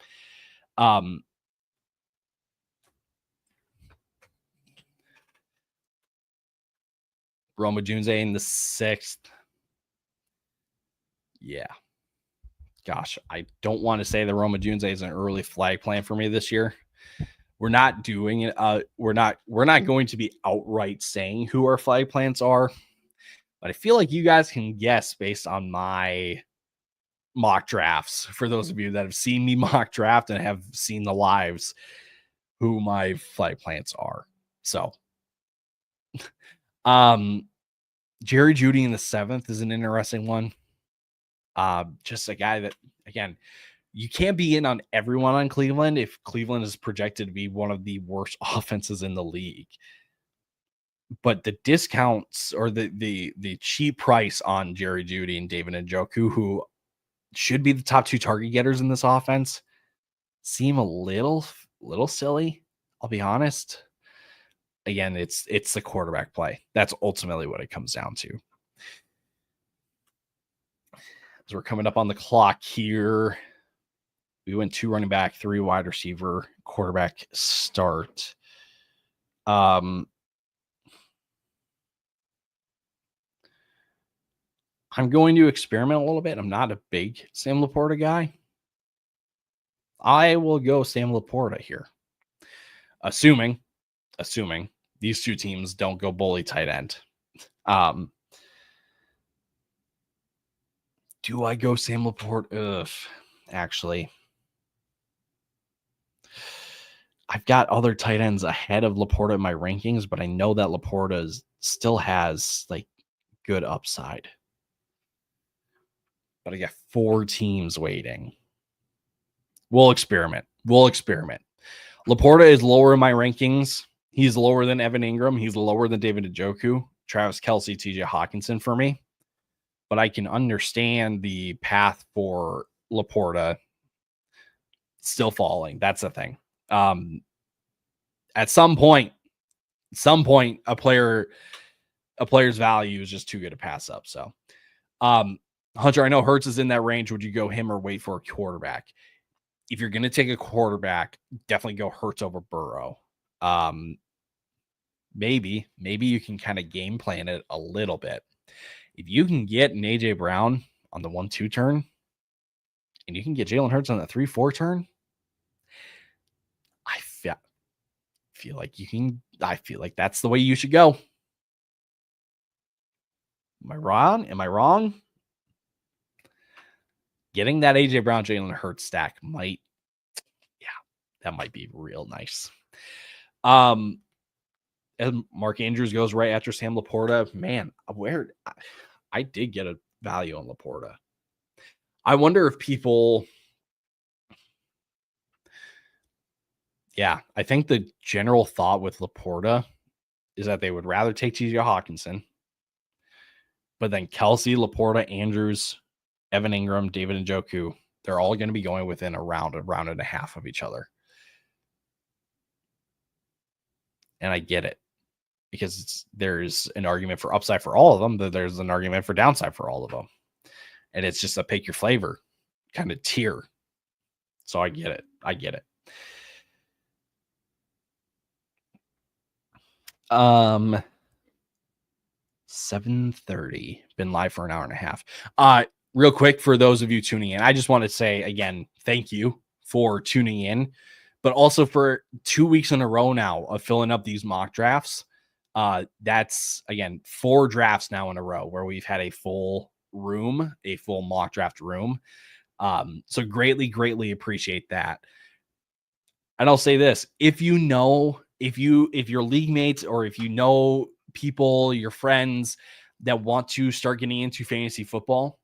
Roma Junze in the 6th. Yeah. Gosh, I don't want to say that Roma Junze is an early flag plan for me this year. We're not doing it. We're not going to be outright saying who our flag plants are, but I feel like you guys can guess based on my mock drafts. For those of you that have seen me mock draft and have seen the lives, who my flag plants are. So, Jerry Jeudy in the 7th is an interesting one. Just a guy that, again, you can't be in on everyone on Cleveland if Cleveland is projected to be one of the worst offenses in the league. But the discounts or the cheap price on Jerry Jeudy and David Njoku, who should be the top 2 target getters in this offense, seem a little silly. I'll be honest. Again, it's the quarterback play. That's ultimately what it comes down to. As we're coming up on the clock here, we went 2 running back, 3 wide receiver, quarterback start. I'm going to experiment a little bit. I'm not a big Sam Laporta guy. I will go Sam Laporta here. Assuming these two teams don't go bully tight end. Do I go Sam Laporta? Ugh, actually, I've got other tight ends ahead of Laporta in my rankings, but I know that Laporta still has like good upside. But I got 4 teams waiting. We'll experiment. Laporta is lower in my rankings. He's lower than Evan Ingram. He's lower than David Njoku, Travis Kelce, TJ Hawkinson for me. But I can understand the path for Laporta still falling. That's the thing. At some point, a player's value is just too good to pass up. So, Hunter, I know Hurts is in that range. Would you go him or wait for a quarterback? If you're going to take a quarterback, definitely go Hurts over Burrow. Maybe you can kind of game plan it a little bit. If you can get an AJ Brown on the 1-2 turn, and you can get Jalen Hurts on the 3-4 turn, I feel like you can. I feel like that's the way you should go. Am I wrong? Getting that AJ Brown, Jalen Hurts stack might be real nice. And Mark Andrews goes right after Sam Laporta. Man, where I did get a value on Laporta. I wonder if people. Yeah, I think the general thought with Laporta is that they would rather take TJ Hawkinson, but then Kelce, Laporta, Andrews, Evan Ingram, David Njoku, they're all going to be going within a round and a half of each other. And I get it because there's an argument for upside for all of them, but there's an argument for downside for all of them. And it's just a pick your flavor kind of tier. So I get it. 7:30, been live for an hour and a half. Real quick for those of you tuning in, I just want to say again, thank you for tuning in, but also for 2 weeks in a row now of filling up these mock drafts. That's again 4 drafts now in a row where we've had a full mock draft room. So greatly appreciate that. And I'll say this, if your league mates, or if you know people, your friends that want to start getting into fantasy football,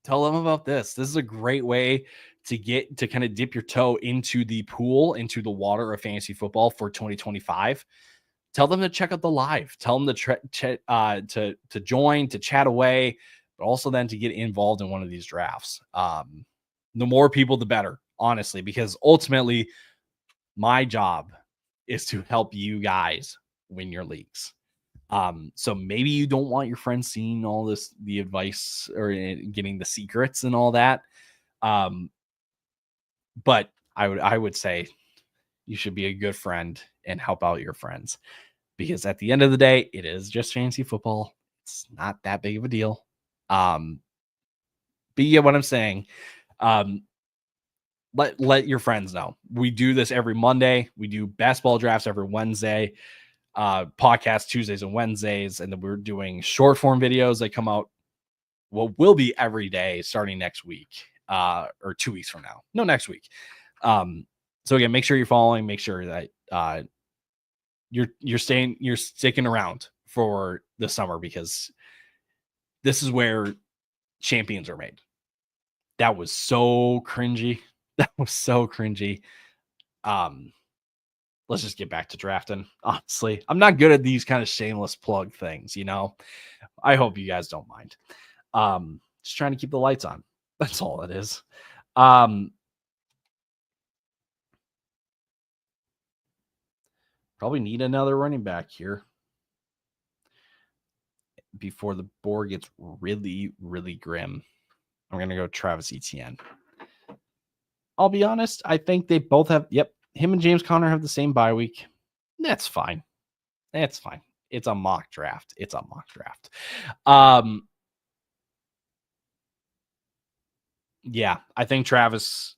tell them about this. This is a great way to kind of dip your toe into the pool, into the water of fantasy football for 2025. Tell them to check out the live. Tell them to join, to chat away, but also then to get involved in one of these drafts. The more people, the better, honestly, because ultimately my job is to help you guys win your leagues. So maybe you don't want your friends seeing all this, the advice or getting the secrets and all that. But I would say you should be a good friend and help out your friends, because at the end of the day, it is just fantasy football. It's not that big of a deal. But yeah, what I'm saying, let your friends know. We do this every Monday. We do basketball drafts every Wednesday, podcast Tuesdays and Wednesdays, and then we're doing short form videos that come out. Will be every day starting next week, or 2 weeks from now. No, next week. So again, make sure you're following. Make sure that you're sticking around for the summer, because this is where champions are made. That was so cringy. Let's just get back to drafting. Honestly, I'm not good at these kind of shameless plug things, I hope you guys don't mind. Just trying to keep the lights on. That's all it is. Probably need another running back here before the board gets really, really grim. I'm going to go Travis Etienne. I'll be honest, I think they both have, him and James Conner have the same bye week. That's fine. It's a mock draft. Yeah, I think Travis.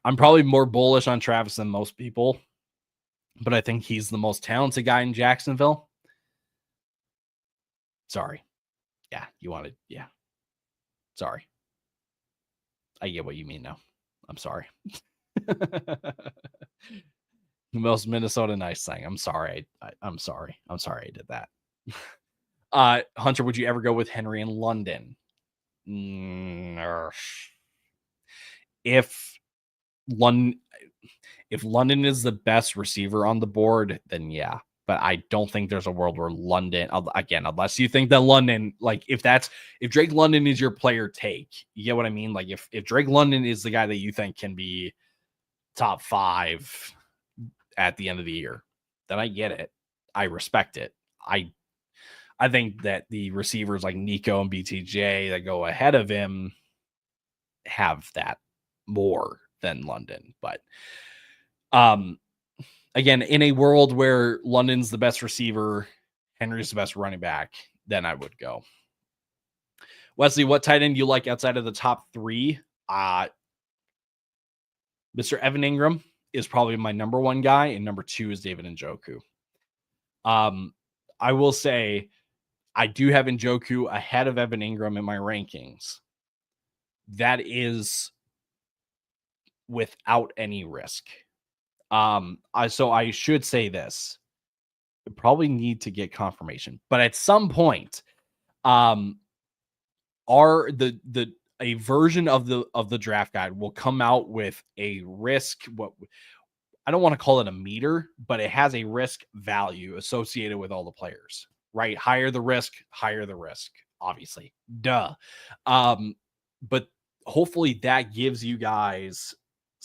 I'm probably more bullish on Travis than most people, but I think he's the most talented guy in Jacksonville. Sorry. Yeah, you wanted. Yeah. Sorry. I get what you mean now. I'm sorry. The most Minnesota nice thing. I'm sorry. I'm sorry. I'm sorry I did that. Hunter, would you ever go with Henry in London? If London, if London is the best receiver on the board, then yeah. But I don't think there's a world where London, again, unless you think that London, like if Drake London is your player take, you get what I mean? Like if Drake London is the guy that you think can be top 5 at the end of the year, then I get it. I respect it. I think that the receivers like Nico and BTJ that go ahead of him have that more than London. But again, in a world where London's the best receiver, Henry's the best running back, then I would go. Wesley, what tight end do you like outside of the top 3? Mr. Evan Ingram is probably my number 1 guy, and number 2 is David Njoku. I will say I do have Njoku ahead of Evan Ingram in my rankings. That is without any risk. So I should say this. We probably need to get confirmation, but at some point, a version of the draft guide will come out with a risk. What I don't want to call it a meter, but it has a risk value associated with all the players, right? Higher the risk, obviously. Duh. But hopefully that gives you guys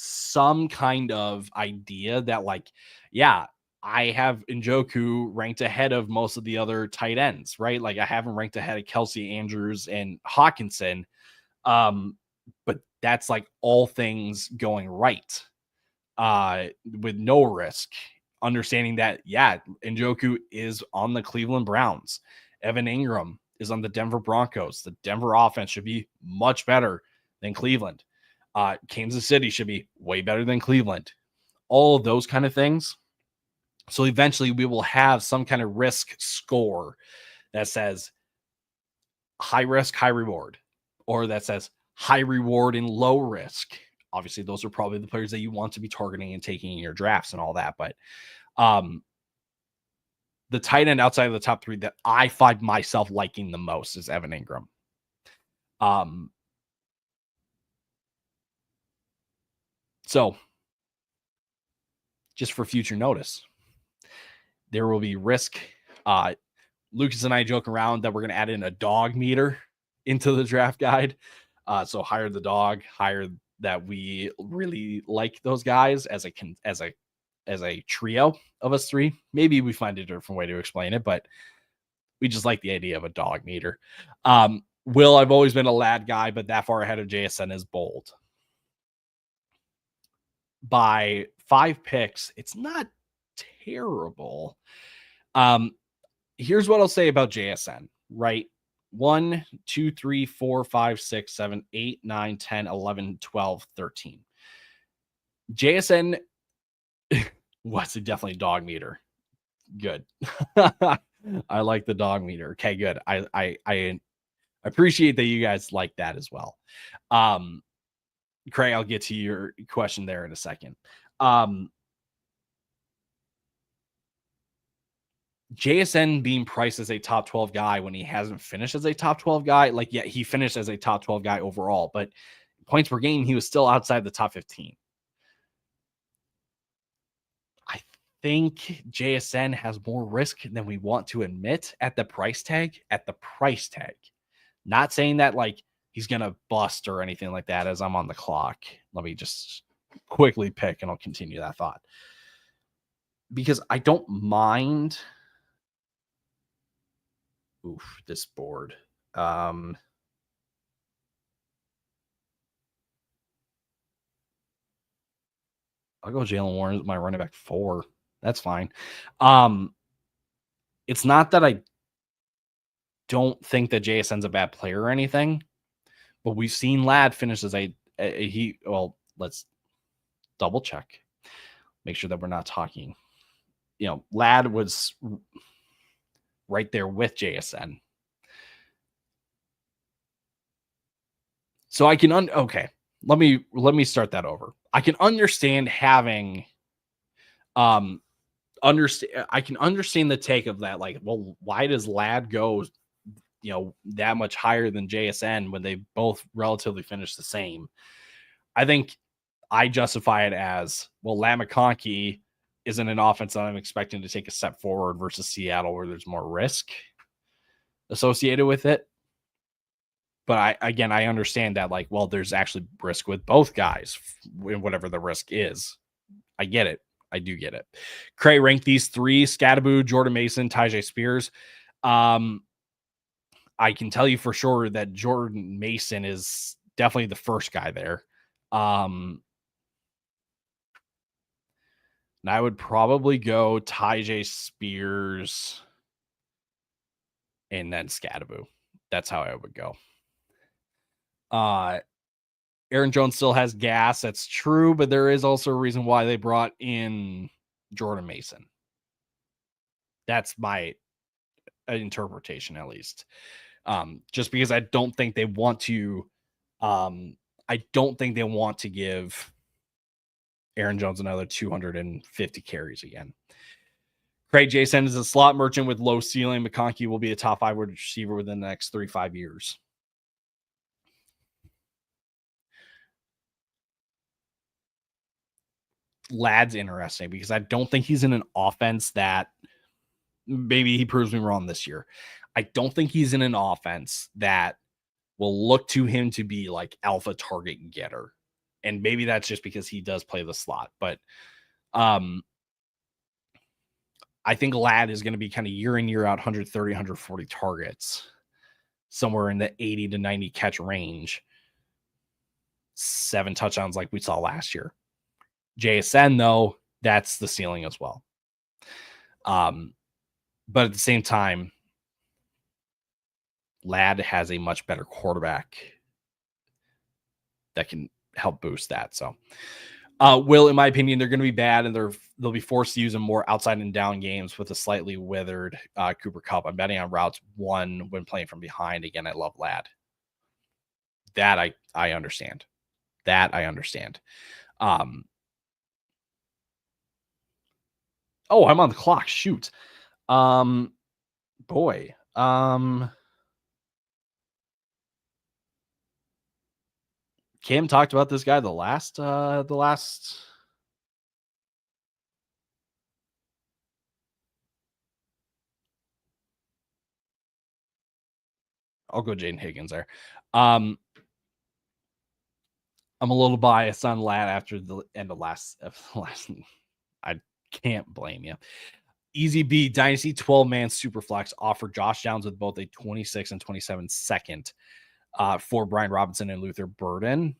some kind of idea that, like, yeah, I have Njoku ranked ahead of most of the other tight ends, right? Like I have him ranked ahead of Kelsey, Andrews, and Hawkinson. But that's like all things going right. With no risk, understanding that, yeah, Njoku is on the Cleveland Browns. Evan Ingram is on the Denver Broncos. The Denver offense should be much better than Cleveland. Kansas City should be way better than Cleveland. All of those kind of things. So eventually we will have some kind of risk score that says high risk, high reward, or that says high reward and low risk. Obviously, those are probably the players that you want to be targeting and taking in your drafts and all that. But the tight end outside of the top 3 that I find myself liking the most is Evan Ingram. So just for future notice, there will be risk. Lucas and I joke around that we're going to add in a dog meter into the draft guide. So higher the dog, higher that we really like those guys as a trio of us 3. Maybe we find a different way to explain it, but we just like the idea of a dog meter. Will, I've always been a lad guy, but that far ahead of JSN is bold. By 5 picks, it's not terrible. Here's what I'll say about JSN, right? 1, 2, 3, 4, 5, 6, 7, 8, 9, 10, 11, 12, 13. JSN was definitely dog meter. Good. I like the dog meter. Okay, good. I appreciate that you guys like that as well. Craig, I'll get to your question there in a second. JSN being priced as a top 12 guy when he hasn't finished as a top 12 guy, like, yeah, he finished as a top 12 guy overall, but points per game, he was still outside the top 15. I think JSN has more risk than we want to admit at the price tag. Not saying that like he's going to bust or anything like that as I'm on the clock. Let me just quickly pick and I'll continue that thought. Because I don't mind. Oof, this board. I'll go Jalen Warren, my running back 4. That's fine. It's not that I don't think that JSN's a bad player or anything, But we've seen Ladd finish as let's double check. Make sure that we're not talking. Ladd was right there with JSN. So I can okay. Let me start that over. I can understand having I can understand the take of that, like, well, why does Ladd go that much higher than JSN when they both relatively finish the same? I think I justify it as, well, Ladd McConkey isn't an offense that I'm expecting to take a step forward versus Seattle, where there's more risk associated with it. But I understand that, like, well, there's actually risk with both guys, whatever the risk is. I get it. I do get it. Cray ranked these three: Scadaboo, Jordan Mason, Tyjae Spears. I can tell you for sure that Jordan Mason is definitely the first guy there. And I would probably go Tyjae Spears and then Scadaboo. That's how I would go. Aaron Jones still has gas. That's true, but there is also a reason why they brought in Jordan Mason. That's my interpretation, at least. Just because I don't think they want to give Aaron Jones another 250 carries again. Craig Jason is a slot merchant with low ceiling. McConkey will be a top 5 receiver within the next 3-5 years. Ladd's interesting because I don't think he's in an offense that, maybe he proves me wrong this year, I don't think he's in an offense that will look to him to be like alpha target getter. And maybe that's just because he does play the slot. But I think Ladd is going to be kind of year in, year out, 130, 140 targets, somewhere in the 80 to 90 catch range, 7 touchdowns like we saw last year. JSN, though, that's the ceiling as well. But at the same time, Ladd has a much better quarterback that can help boost that. So, Will, in my opinion, they're going to be bad, and they'll be forced to use them more outside and down games with a slightly withered Cooper Kupp. I'm betting on routes 1 when playing from behind. Again, I love Ladd. That I understand. Oh, I'm on the clock. Shoot. Boy. Cam talked about this guy the last I'll go Jaden Higgins there. I'm a little biased on Ladd after the end of last I can't blame you. Easy B Dynasty 12-man Superflex offered Josh Downs with both a 26 and 27 second for Brian Robinson and Luther Burden.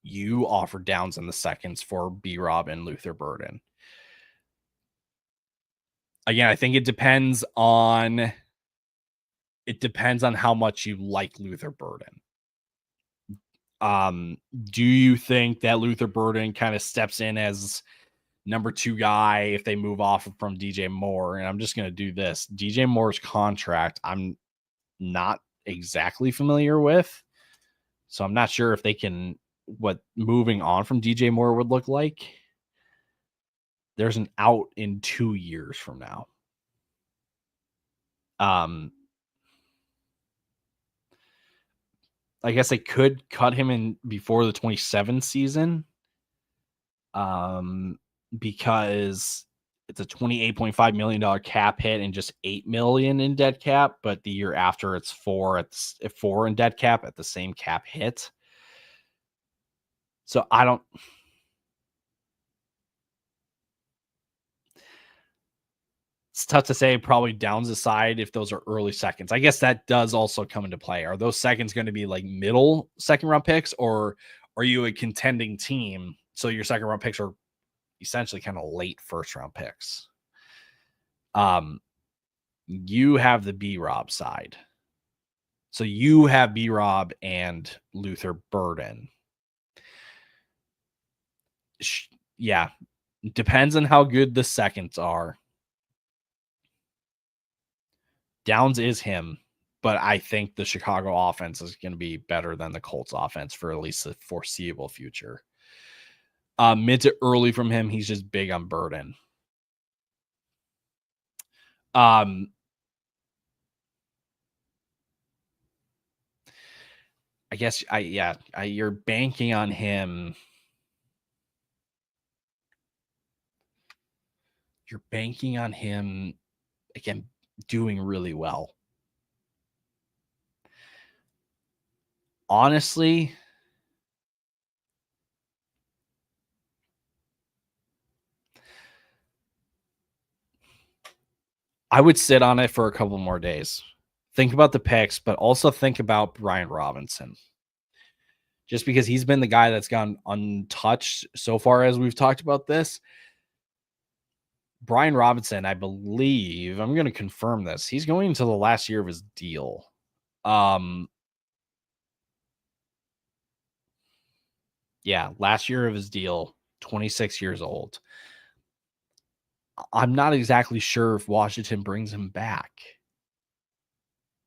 You offered Downs in the seconds for B-Rob and Luther Burden. Again, I think it depends on how much you like Luther Burden. Do you think that Luther Burden kind of steps in as number 2 guy if they move off from DJ Moore? And I'm just going to do this. DJ Moore's contract, I'm not exactly familiar with. So I'm not sure if they can, what moving on from DJ Moore would look like. There's an out in 2 years from now. I guess they could cut him in before the 27 season. Because it's a $28.5 million cap hit and just $8 million in dead cap, but the year after it's 4 in dead cap at the same cap hit. So it's tough to say. Probably Downs aside if those are early seconds. I guess that does also come into play. Are those seconds going to be like middle second round picks, or are you a contending team? So your second round picks are essentially kind of late first round picks. You have the B-Rob side. So you have B-Rob and Luther Burden. Yeah, depends on how good the seconds are. Downs is him, but I think the Chicago offense is going to be better than the Colts offense for at least the foreseeable future. Mid to early from him, he's just big on Burden. I guess you're banking on him. You're banking on him again doing really well. Honestly, I would sit on it for a couple more days. Think about the picks, but also think about Brian Robinson. Just because he's been the guy that's gone untouched so far as we've talked about this. Brian Robinson, I believe, I'm going to confirm this. He's going into the last year of his deal. Yeah, last year of his deal, 26 years old. I'm not exactly sure if Washington brings him back.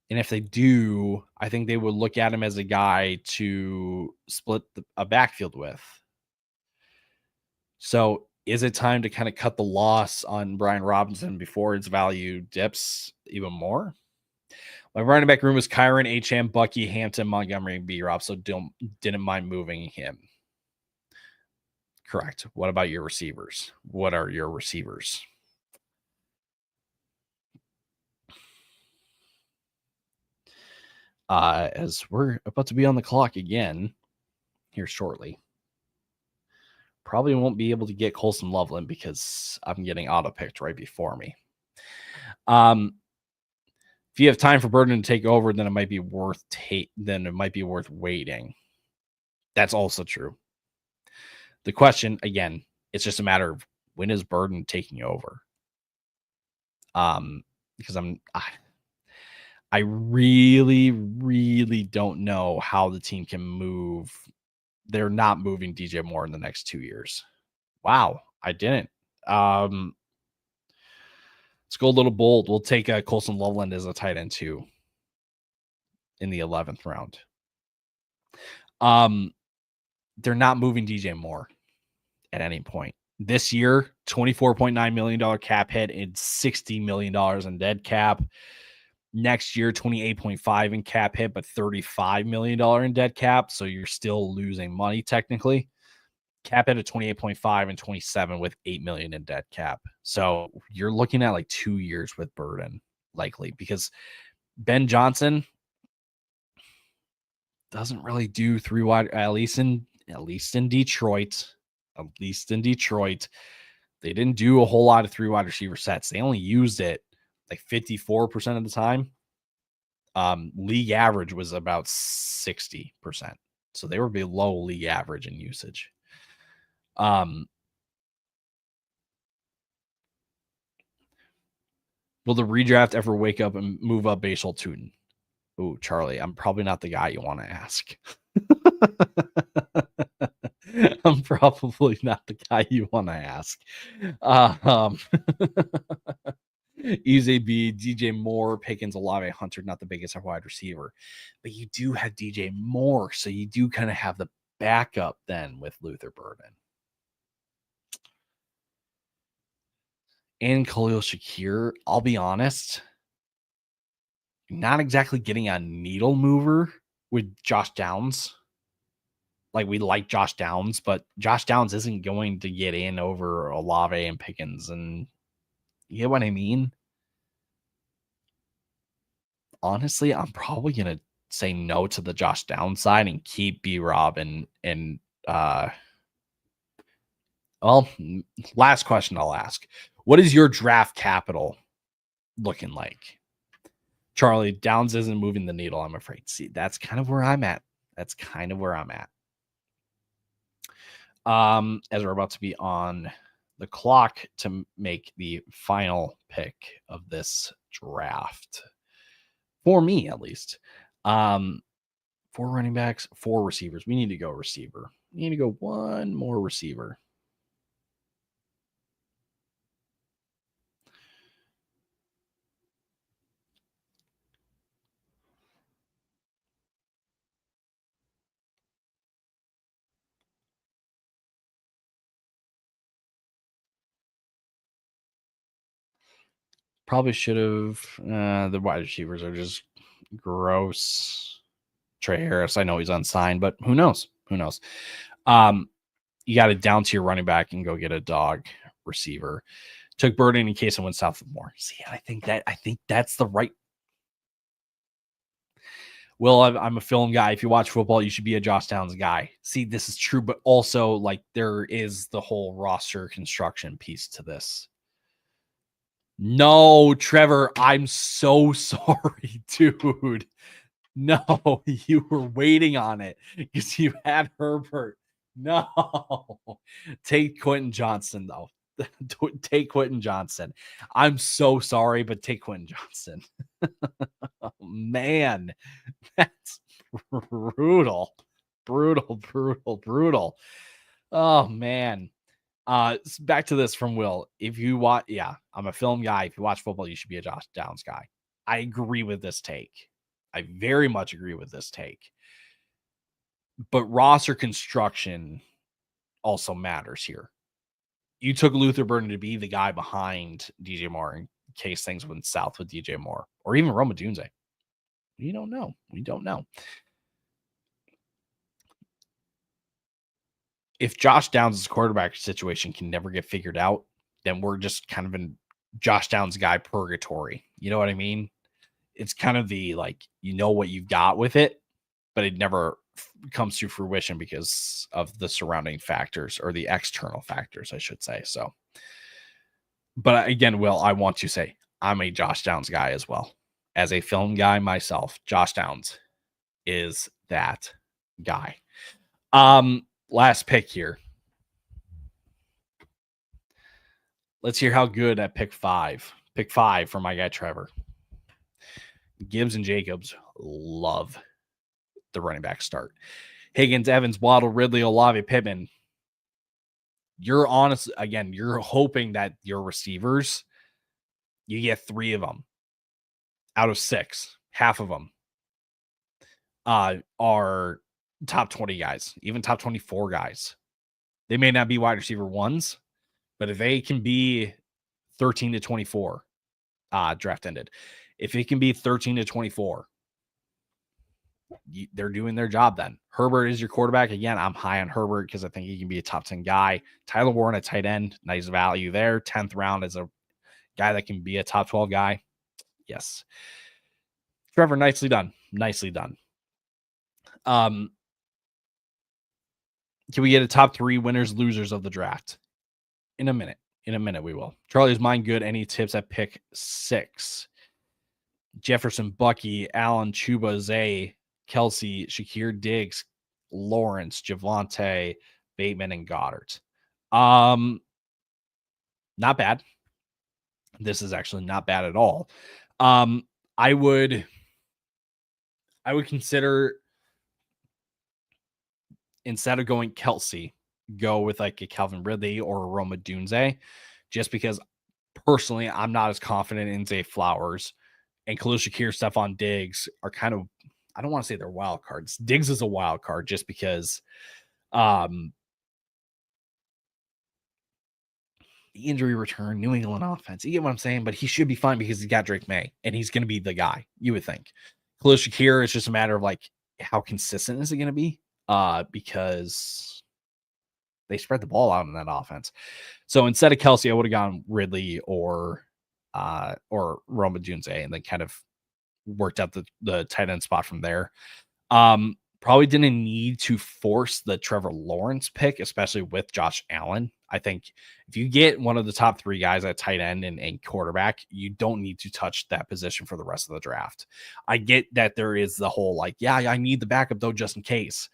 And if they do, I think they would look at him as a guy to split a backfield with. So is it time to kind of cut the loss on Brian Robinson before its value dips even more? My running back room was Kyron, H.M., Bucky, Hampton, Montgomery, and B-Rob, so didn't mind moving him. Correct. What about your receivers? What are your receivers? As we're about to be on the clock again here shortly. Probably won't be able to get Colson Loveland because I'm getting auto-picked right before me. If you have time for Burden to take over, then it might be worth waiting. That's also true. The question, again, it's just a matter of when is Burden taking over? Because I really, really don't know how the team can move. They're not moving DJ Moore in the next 2 years. Wow, I didn't. Let's go a little bold. We'll take Colson Loveland as a tight end too in the 11th round. They're not moving DJ Moore at any point. This year, $24.9 million cap hit and $60 million in dead cap. Next year, 28.5 in cap hit, but $35 million in dead cap. So you're still losing money technically. Cap hit at 28.5 and 27 with $8 million in dead cap. So you're looking at like 2 years with Burden, likely, because Ben Johnson doesn't really do 3 wide, at least in Detroit. At least in Detroit, they didn't do a whole lot of 3 wide receiver sets. They only used it like 54% of the time. League average was about 60%. So they were below league average in usage. Will the redraft ever wake up and move up Bashal Tootin? Ooh, Charlie, I'm probably not the guy you want to ask. I'm probably not the guy you want to ask. Easy B, DJ Moore, Pickens, Olave, Hunter, not the biggest wide receiver, but you do have DJ Moore, so you do kind of have the backup then with Luther Burden. And Khalil Shakir, I'll be honest, not exactly getting a needle mover with Josh Downs. Like, we like Josh Downs, but Josh Downs isn't going to get in over Olave and Pickens. And you get what I mean? Honestly, I'm probably going to say no to the Josh Downs side and keep B-Rob and well, last question I'll ask. What is your draft capital looking like? Charlie, Downs isn't moving the needle, I'm afraid. See, that's kind of where I'm at. As we're about to be on the clock to make the final pick of this draft. For me, at least. 4 running backs, 4 receivers. We need to go receiver. We need to go one more receiver. Probably should have. The wide receivers are just gross. Trey Harris, I know he's unsigned, but who knows? Who knows? You got to down to your running back and go get a dog receiver. Took Burden in case I went south of more. See, I think that's the right. Well, I'm a film guy. If you watch football, you should be a Josh Downs guy. See, this is true, but also like there is the whole roster construction piece to this. No, Trevor, I'm so sorry, dude. No, you were waiting on it because you had Herbert. No, take Quentin Johnson, though. Take Quentin Johnson. I'm so sorry, but take Quentin Johnson. Oh, man, that's brutal. Brutal. Oh, man. Back to this from Will. If you watch, I'm a film guy. If you watch football, you should be a Josh Downs guy. I agree with this take. I very much agree with this take. But roster construction also matters here. You took Luther Burden to be the guy behind DJ Moore in case things went south with DJ Moore or even Roma Dunze. We don't know. If Josh Downs' quarterback situation can never get figured out, then we're just kind of in Josh Downs guy purgatory. You know what I mean? It's kind of the like, you know what you've got with it, but it never comes to fruition because of the surrounding factors or the external factors, I should say. So, but again, Will, I want to say I'm a Josh Downs guy as well. As a film guy myself, Josh Downs is that guy. Last pick here. Let's hear how good at pick 5. Pick 5 for my guy Trevor. Gibbs and Jacobs love the running back start. Higgins, Evans, Waddle, Ridley, Olave, Pittman. You're honest again. You're hoping that your receivers, you get 3 of them out of 6. Half of them are top 20 guys, even top 24 guys. They may not be wide receiver ones, but if they can be 13 to 24, draft ended. If it can be 13 to 24, they're doing their job then. Herbert is your quarterback. Again, I'm high on Herbert because I think he can be a top 10 guy. Tyler Warren, a tight end, nice value there. 10th round as a guy that can be a top 12 guy. Yes. Trevor, nicely done. Can we get a top 3 winners, losers of the draft? In a minute we will. Charlie's mind good. Any tips at pick 6? Jefferson, Bucky, Allen, Chuba, Zay, Kelsey, Shakir, Diggs, Lawrence, Javonte, Bateman, and Goddard. Not bad. This is actually not bad at all. I would consider, instead of going Kelsey, go with like a Calvin Ridley or a Roma Dunze, just because personally I'm not as confident in Zay Flowers. And Khalil Shakir, Stephon Diggs are kind of, I don't want to say they're wild cards. Diggs is a wild card just because the injury return, New England offense. You get what I'm saying? But he should be fine because he's got Drake May and he's going to be the guy, you would think. Khalil Shakir, it's just a matter of like, how consistent is it going to be? Because they spread the ball out in that offense. So instead of Kelsey, I would have gone Ridley or Roma Dunze and then kind of worked out the tight end spot from there. Probably didn't need to force the Trevor Lawrence pick, especially with Josh Allen. I think if you get one of the top 3 guys at tight end and quarterback, you don't need to touch that position for the rest of the draft. I get that there is the whole like, yeah, I need the backup though, just in case.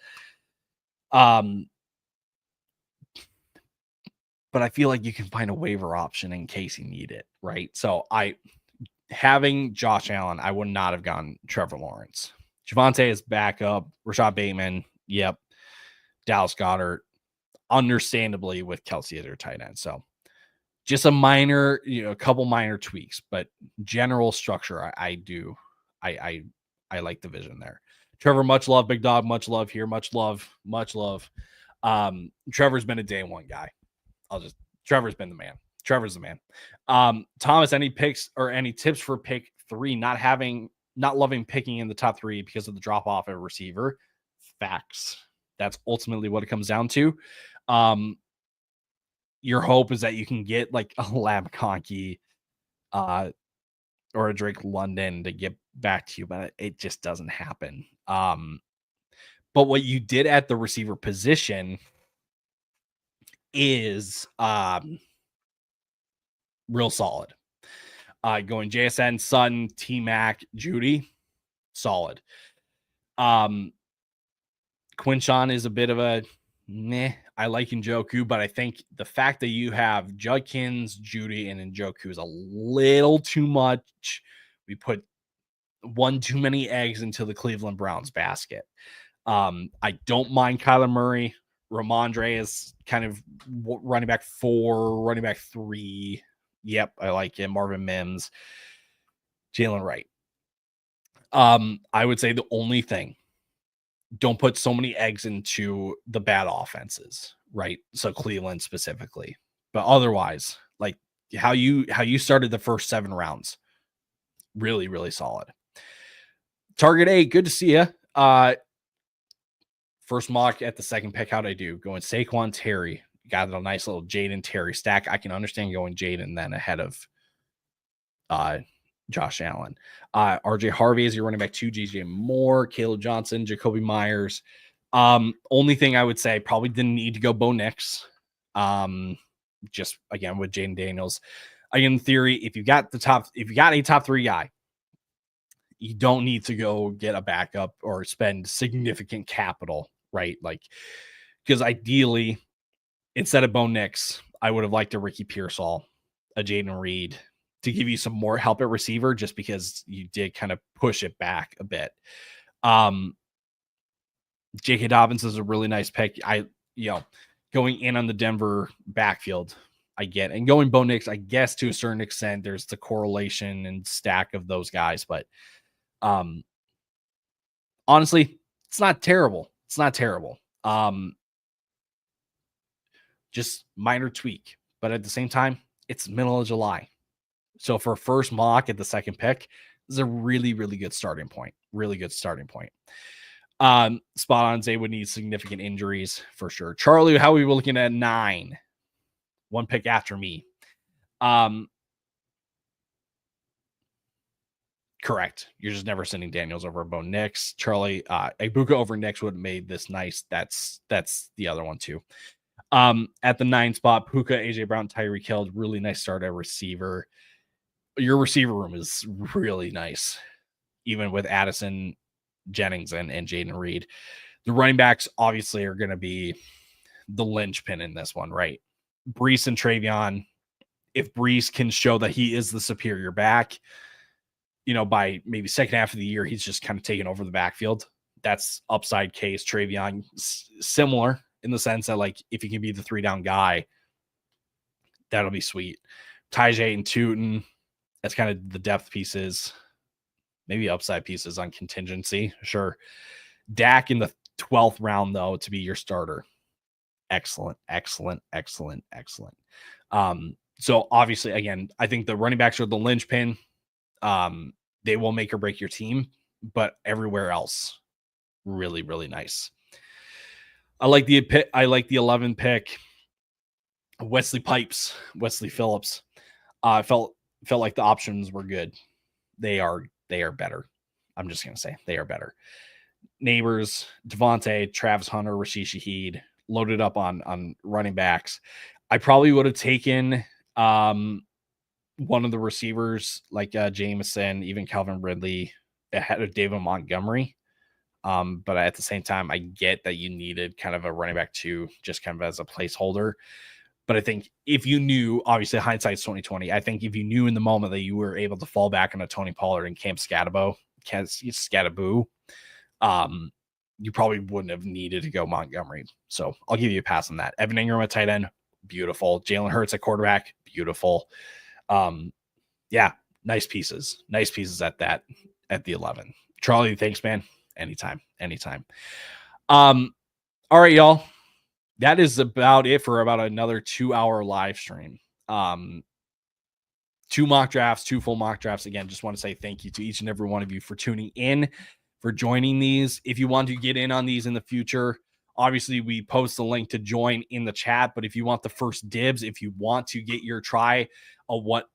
but I feel like you can find a waiver option in case you need it, right? So having Josh Allen, I would not have gone Trevor Lawrence. Javonte is backup. Rashad Bateman, yep. Dallas Goedert, understandably with Kelsey as your tight end. So just a minor, a couple minor tweaks, but general structure, I like the vision there. Trevor, much love, big dog, much love here, much love, much love. Trevor's been a day one guy. Trevor's been the man. Trevor's the man. Thomas, any picks or any tips for pick 3? Not loving picking in the top 3 because of the drop off of a receiver. Facts. That's ultimately what it comes down to. Your hope is that you can get like a Lab Conkey, or a Drake London to get back to you, but it just doesn't happen. But what you did at the receiver position is real solid. Going JSN, Sutton, T-Mac, Judy, solid. Quinshawn is a bit of a meh. I like Njoku, but I think the fact that you have Judkins, Judy, and Njoku is a little too much. We put one too many eggs into the Cleveland Browns basket. I don't mind Kyler Murray. Ramondre is kind of running back 4, running back 3. Yep, I like him. Marvin Mims, Jalen Wright. I would say the only thing, don't put so many eggs into the bad offenses, right? So Cleveland specifically, but otherwise, like how you started the first 7 rounds, really, really solid. Target 8, good to see you. First mock at the second pick, how'd I do? Going Saquon Terry. Got a nice little Jaden Terry stack. I can understand going Jaden then ahead of Josh Allen. RJ Harvey is your running back 2, GJ Moore, Caleb Johnson, Jacoby Myers. Only thing I would say, probably didn't need to go Bo Nix. Just again with Jaden Daniels. Again, in theory, if you got a top 3 guy, you don't need to go get a backup or spend significant capital, right? Like, because ideally, instead of Bo Nix, I would have liked a Ricky Pearsall, a Jaden Reed to give you some more help at receiver, just because you did kind of push it back a bit. J.K. Dobbins is a really nice pick. Going in on the Denver backfield, I get, and going Bo Nix, I guess to a certain extent, there's the correlation and stack of those guys, but honestly, it's not terrible. It's not terrible. Just minor tweak, but at the same time, it's middle of July. So for first mock at the second pick, this is a really, really good starting point. Really good starting point. Spot on. Zay would need significant injuries for sure. Charlie, how are we looking at 9? 1 pick after me. Correct. You're just never sending Daniels over Bo Nix. Charlie, Egbuka over Nix would have made this nice. That's the other one too. At the 9 spot, Puka, AJ Brown, Tyreek Hill, really nice start at receiver. Your receiver room is really nice, even with Addison, Jennings, and Jaden Reed. The running backs obviously are going to be the linchpin in this one, right? Brees and Travion. If Brees can show that he is the superior back, by maybe second half of the year, he's just kind of taking over the backfield. That's upside case. Travion, similar in the sense that, like, if he can be the 3-down guy, that'll be sweet. Tajay and Tootin, that's kind of the depth pieces, maybe upside pieces on contingency. Sure. Dak in the 12th round, though, to be your starter. Excellent, excellent, excellent, excellent. So obviously, again, I think the running backs are the linchpin. They will make or break your team, but everywhere else, really, really nice. I like the 11 pick. Wesley Phillips. Felt like the options were good. They are better. I'm just gonna say they are better. Neighbors, Devontae, Travis Hunter, Rashid Shaheed, loaded up on running backs. I probably would have taken one of the receivers like Jameson, even Calvin Ridley ahead of David Montgomery. But at the same time, I get that you needed kind of a running back 2, just kind of as a placeholder. But I think if you knew, obviously hindsight's 2020, I think if you knew in the moment that you were able to fall back on a Tony Pollard and Scatterbo, you probably wouldn't have needed to go Montgomery. So I'll give you a pass on that. Evan Ingram at tight end, beautiful. Jalen Hurts at quarterback, beautiful. Yeah, nice pieces at the 11. Charlie, thanks, man. Anytime. All right, y'all. That is about it for about another 2-hour live stream. 2 mock drafts, 2 full mock drafts. Again, just want to say thank you to each and every one of you for tuning in, for joining these. If you want to get in on these in the future, obviously we post the link to join in the chat. But if you want the first dibs, if you want to get your try of what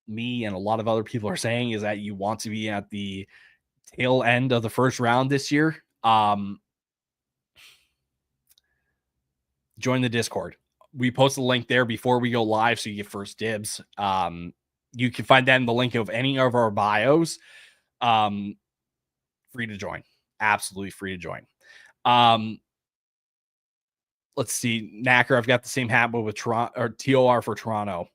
me and a lot of other people are saying is that you want to be at the tail end of the first round this year, join the Discord. We post the link there before we go live, so you get first dibs. You can find that in the link of any of our bios. Free to join. Absolutely free to join. Let's see. Knacker, I've got the same hat, but with Toronto or TOR for Toronto.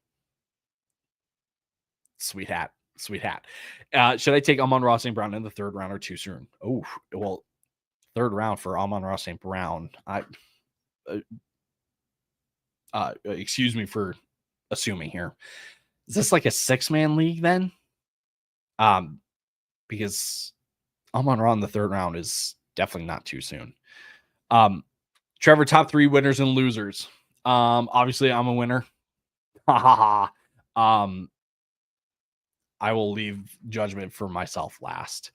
Sweet hat. Should I take Amon-Ra St. Brown in the 3rd round or too soon? Oh, well, 3rd round for Amon-Ra St. Brown. Excuse me for assuming here. Is this like a 6-man league then? Because Amon-Ra in the 3rd round is definitely not too soon. Trevor, top 3 winners and losers. Obviously I'm a winner. I will leave judgment for myself last.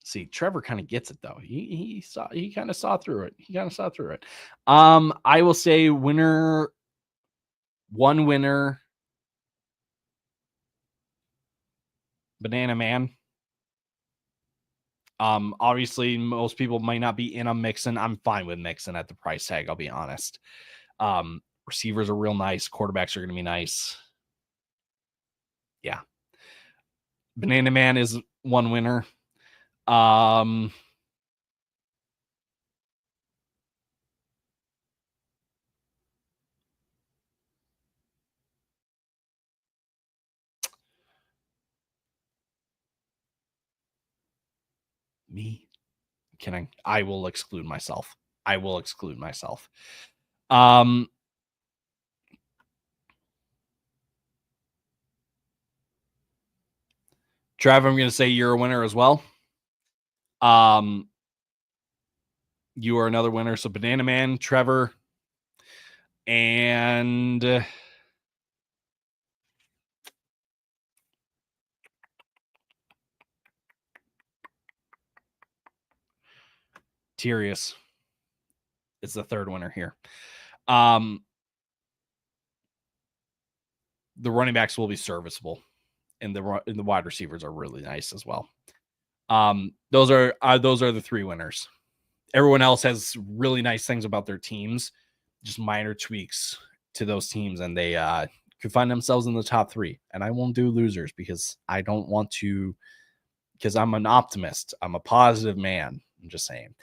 See, Trevor kind of gets it though. He kind of saw through it. I will say winner, one winner, Banana Man. Obviously most people might not be in on Mixon. I'm fine with Mixon at the price tag, I'll be honest. Receivers are real nice, quarterbacks are going to be nice. Yeah. Banana Man is one winner. Me? I will exclude myself. Trav, I'm going to say you're a winner as well. You are another winner. So Banana Man, Trevor, and Tyrius is the 3rd winner here. The running backs will be serviceable, and the wide receivers are really nice as well. Those are the 3 winners. Everyone else has really nice things about their teams, just minor tweaks to those teams, and they could find themselves in the top 3. And I won't do losers because I don't want to, because I'm an optimist. I'm a positive man. I'm just saying.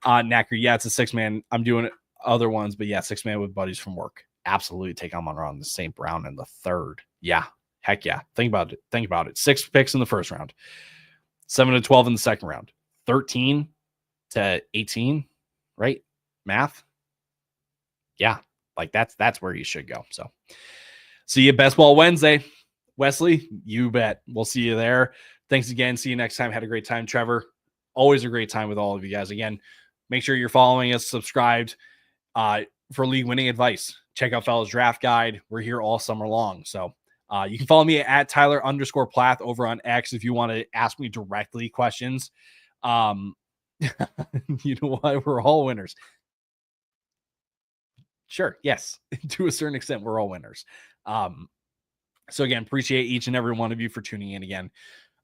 Knacker, yeah, it's a 6-man. I'm doing other ones, but yeah, 6-man with buddies from work. Absolutely take Amon-Ra the St. Brown in the 3rd. Yeah. Heck yeah. Think about it. 6 picks in the 1st round, 7 to 12 in the 2nd round, 13 to 18, right? Math. Yeah. Like that's where you should go. So see you Best Ball Wednesday. Wesley, you bet. We'll see you there. Thanks again. See you next time. Had a great time. Trevor, always a great time with all of you guys. Again, make sure you're following us, subscribed for league winning advice. Check out Fellas Draft Guide. We're here all summer long. So you can follow me at Tyler_Plath over on X if you want to ask me directly questions. You know what? We're all winners. Sure. Yes. To a certain extent, we're all winners. So again, appreciate each and every one of you for tuning in again.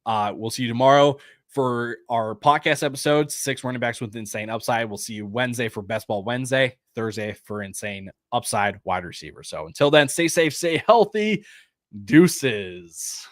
We'll see you tomorrow for our podcast episodes, 6 running backs with insane upside. We'll see you Wednesday for Best Ball Wednesday, Thursday for insane upside wide receiver. So until then, stay safe, stay healthy. Deuces.